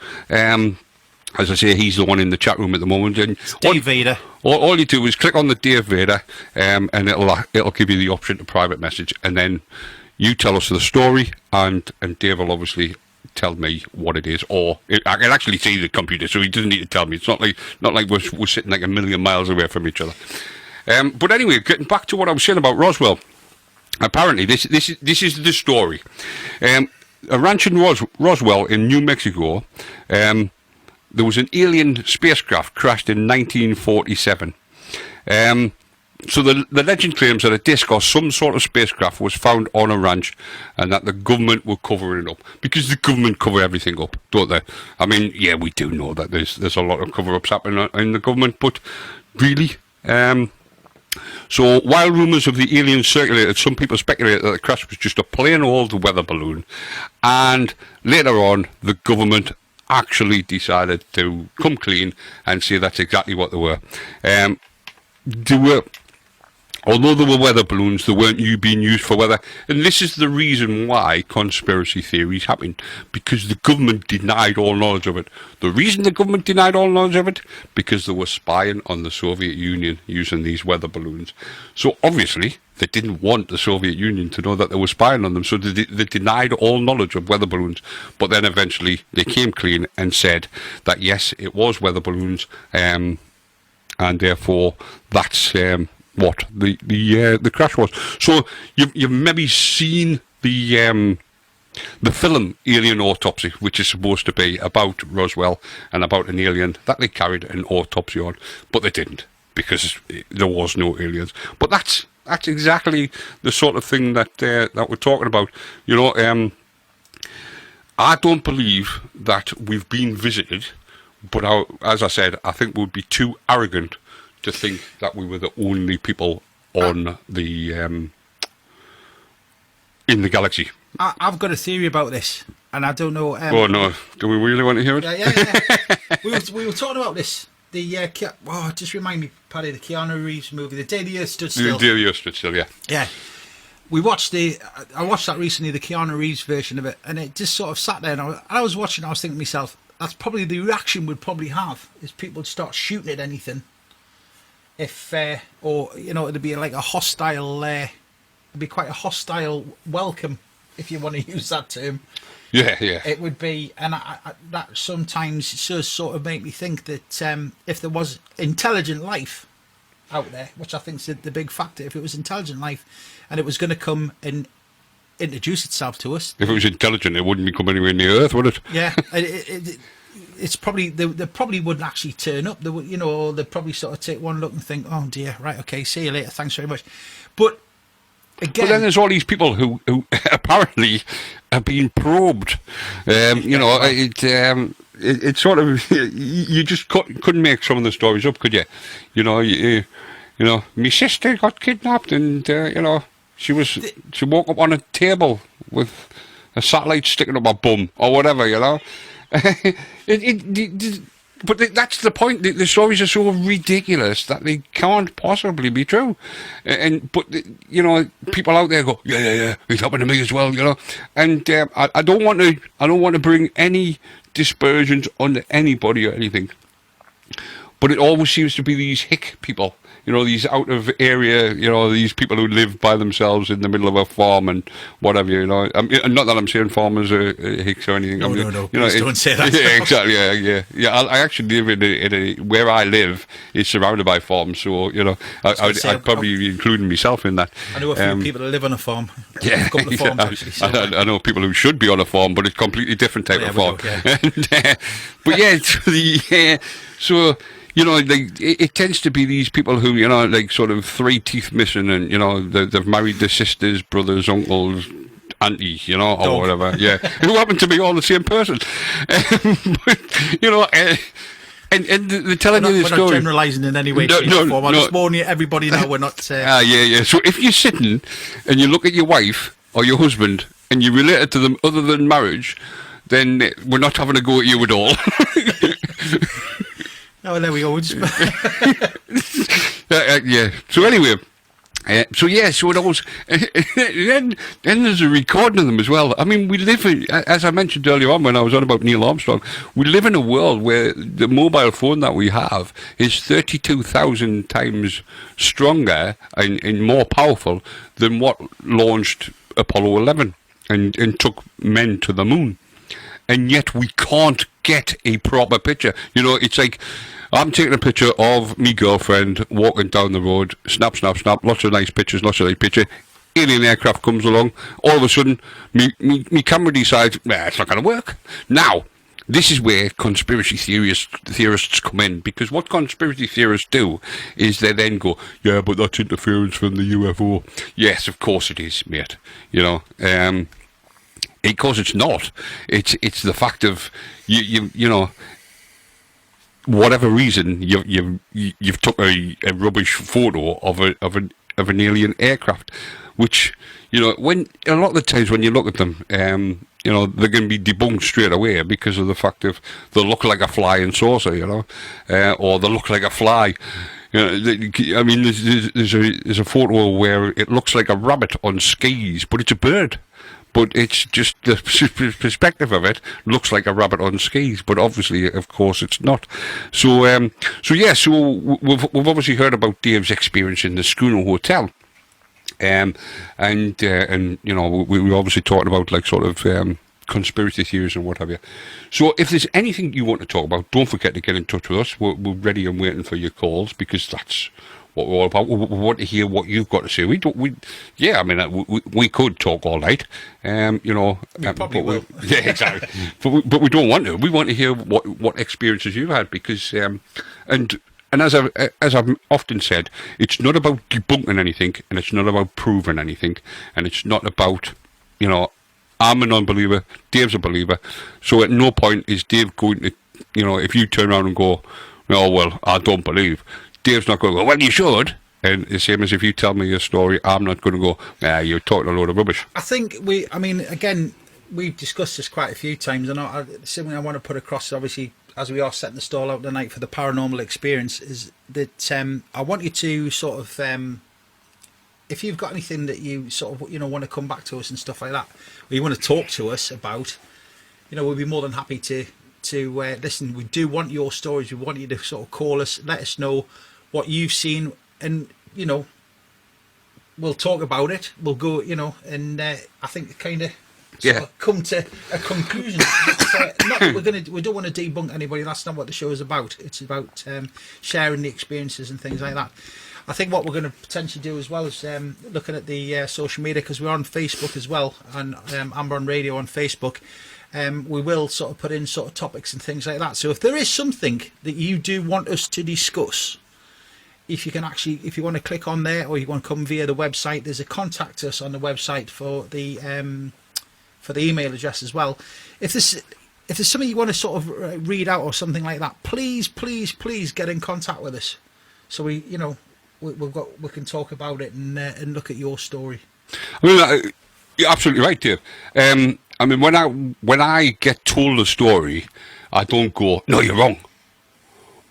Speaker 1: As I say, he's the one in the chat room at the moment. And
Speaker 2: Dave Vader.
Speaker 1: All you do is click on the Dave Vader, and it'll give you the option to private message, and then you tell us the story, and Dave will obviously tell me what it is, or I can actually see the computer, so he doesn't need to tell me. It's not like we're sitting like a million miles away from each other. But anyway, getting back to what I was saying about Roswell. Apparently, this is the story. A ranch in Roswell in New Mexico. There was an alien spacecraft crashed in 1947. So the legend claims that a disc or some sort of spacecraft was found on a ranch, and that the government were covering it up, because the government cover everything up, don't they? I mean, yeah, we do know that there's a lot of cover-ups happening in the government, but really. So while rumours of the aliens circulated, some people speculated that the crash was just a plain old weather balloon, and later on the government actually decided to come clean and say that's exactly what they were. Although they were weather balloons, they weren't being used for weather. And this is the reason why conspiracy theories happen, because the government denied all knowledge of it. The reason the government denied all knowledge of it, because they were spying on the Soviet Union using these weather balloons. So obviously, they didn't want the Soviet Union to know that they were spying on them, so they denied all knowledge of weather balloons. But then eventually, they came clean and said that yes, it was weather balloons, and therefore that's what the crash was. So you've maybe seen the film Alien Autopsy, which is supposed to be about Roswell and about an alien that they carried an autopsy on, but they didn't, because there was no aliens. But that's exactly the sort of thing that we're talking about. You know, I don't believe that we've been visited, but as I said, I think we'd be too arrogant to think that we were the only people on the in the galaxy.
Speaker 2: I've got a theory about this, and I don't know.
Speaker 1: Oh no! Do we really want to hear it?
Speaker 2: Yeah. we were talking about this. Just remind me, Paddy, the Keanu Reeves movie, The Day the Earth Stood Still.
Speaker 1: The Day the Earth Stood Still, yeah.
Speaker 2: Yeah. I watched that recently, the Keanu Reeves version of it, and it just sort of sat there, and I was watching, I was thinking to myself, that's probably the reaction we'd probably have, is people would start shooting at anything. If, or, you know, it'd be like a hostile, it'd be quite a hostile welcome, if you want to use that term.
Speaker 1: Yeah.
Speaker 2: It would be, and that sometimes does sort of make me think that if there was intelligent life out there, which I think is the big factor, if it was intelligent life and it was going to come and introduce itself to us.
Speaker 1: If it was intelligent, it wouldn't be coming anywhere near Earth, would it?
Speaker 2: Yeah. it's probably they probably wouldn't actually turn up. They would, you know, they'd probably sort of take one look and think, "Oh dear, right, okay, see you later, thanks very much." But again,
Speaker 1: But then there's all these people who apparently have been probed. You know, it sort of you just couldn't make some of the stories up, could you? You know, my sister got kidnapped, and you know, she woke up on a table with a satellite sticking up her bum or whatever. You know, but that's the point. The stories are so ridiculous that they can't possibly be true. But you know, people out there go, yeah, it's happened to me as well. You know, and I don't want to bring any dispersions on anybody or anything. But it always seems to be these hick people, you know, these out of area, you know, these people who live by themselves in the middle of a farm and whatever, you know. Not that I'm saying farmers are hicks or anything.
Speaker 2: No.
Speaker 1: You know,
Speaker 2: Please don't say that.
Speaker 1: Yeah, exactly. Yeah. I actually live in a where I live is surrounded by farms, so you know, I'd probably be including myself in that.
Speaker 2: I know a few people that live on a farm.
Speaker 1: Yeah,
Speaker 2: A couple of farms actually. So.
Speaker 1: I know people who should be on a farm, but it's a completely different type of farm.
Speaker 2: Yeah.
Speaker 1: But yeah, so you know, like it tends to be these people who, you know, like sort of 3 teeth missing, and you know, they've married their sisters, brothers, uncles, aunties, you know, or whatever. Yeah, who happen to be all the same person. But, you know. And they're telling you this story.
Speaker 2: We're not generalising in any way, shape, or form. I'm just warning everybody now. We're not.
Speaker 1: Yeah. So if you're sitting and you look at your wife or your husband and you relate it to them other than marriage, then we're not having a go at you at all.
Speaker 2: Oh, there we go.
Speaker 1: Yeah. So anyway. So it always then there's a recording of them as well. I mean, we live in, as I mentioned earlier on when I was on about Neil Armstrong, we live in a world where the mobile phone that we have is 32,000 times stronger and more powerful than what launched Apollo 11 and took men to the moon. And yet we can't get a proper picture. You know, it's like I'm taking a picture of me girlfriend walking down the road, snap, lots of nice pictures, alien aircraft comes along, all of a sudden me camera decides, it's not going to work. Now, this is where conspiracy theorists come in, because what conspiracy theorists do is they then go, yeah, but that's interference from the UFO. Yes, of course it is, mate. You know, because it's not. It's the fact of you know, whatever reason you've took a rubbish photo of an alien aircraft, which, you know, when a lot of the times when you look at them, you know, they're going to be debunked straight away because of the fact of they look like a flying saucer, you know, or they look like a fly. You know, I mean, there's a photo where it looks like a rabbit on skis, but it's a bird. But it's just the perspective of it looks like a rabbit on skis, but obviously, of course, it's not. So we've obviously heard about Dave's experience in the Schooner Hotel, and you know, we obviously talking about like sort of conspiracy theories and what have you. So if there's anything you want to talk about, don't forget to get in touch with us. We're ready and waiting for your calls, because that's what we're all about. We want to hear what you've got to say. We could talk all night, you know.
Speaker 2: We probably will.
Speaker 1: Yeah, exactly. but we don't want to. We want to hear what experiences you've had, because and as I've often said, it's not about debunking anything, and it's not about proving anything, and it's not about, you know, I'm a non-believer, Dave's a believer, so at no point is Dave going to, you know, if you turn around and go, oh well, I don't believe, Dave's not going to go, well, you should. And the same as if you tell me a story, I'm not going to go, you're talking a load of rubbish.
Speaker 2: I think again, we've discussed this quite a few times, and something I want to put across, obviously, as we are setting the stall out tonight for the paranormal experience, is that I want you to sort of, if you've got anything that you sort of, you know, want to come back to us and stuff like that, or you want to talk to us about, you know, we'll be more than happy to listen. We do want your stories. We want you to sort of call us, let us know what you've seen, and, you know, we'll talk about it. We'll go, you know, and I think kind of come to a conclusion. Not that we don't want to debunk anybody. That's not what the show is about. It's about sharing the experiences and things like that. I think what we're going to potentially do as well is looking at the social media, because we're on Facebook as well, and Amber on Radio on Facebook. we will sort of put in sort of topics and things like that. So if there is something that you do want us to discuss, if you want to click on there, or you want to come via the website, there's a contact us on the website for the email address as well. If there's something you want to sort of read out or something like that, please get in contact with us, so we can talk about it and look at your story.
Speaker 1: I mean, you're absolutely right, Dave. I mean, when I get told a story, I don't go, "No, you're wrong."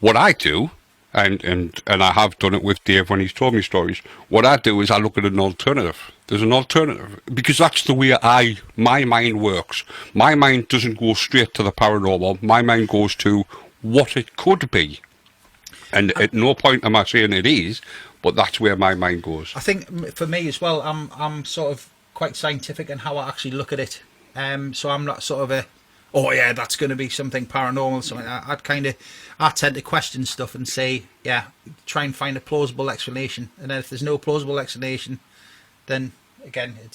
Speaker 1: What I do, and I have done it with Dave when he's told me stories, what I do is I look at an alternative. There's an alternative, because that's the way my mind works. My mind doesn't go straight to the paranormal. My mind goes to what it could be. And at no point am I saying it is, but that's where my mind goes.
Speaker 2: I think for me as well, I'm sort of quite scientific in how I actually look at it. So I'm not sort of oh yeah, that's going to be something paranormal. So I tend to question stuff and say, yeah, try and find a plausible explanation. And then if there's no plausible explanation, then again, it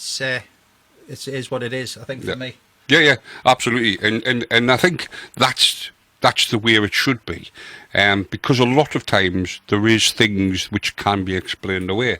Speaker 2: is what it is. I think for me.
Speaker 1: Yeah, absolutely. And I think that's the way it should be, because a lot of times there is things which can be explained away,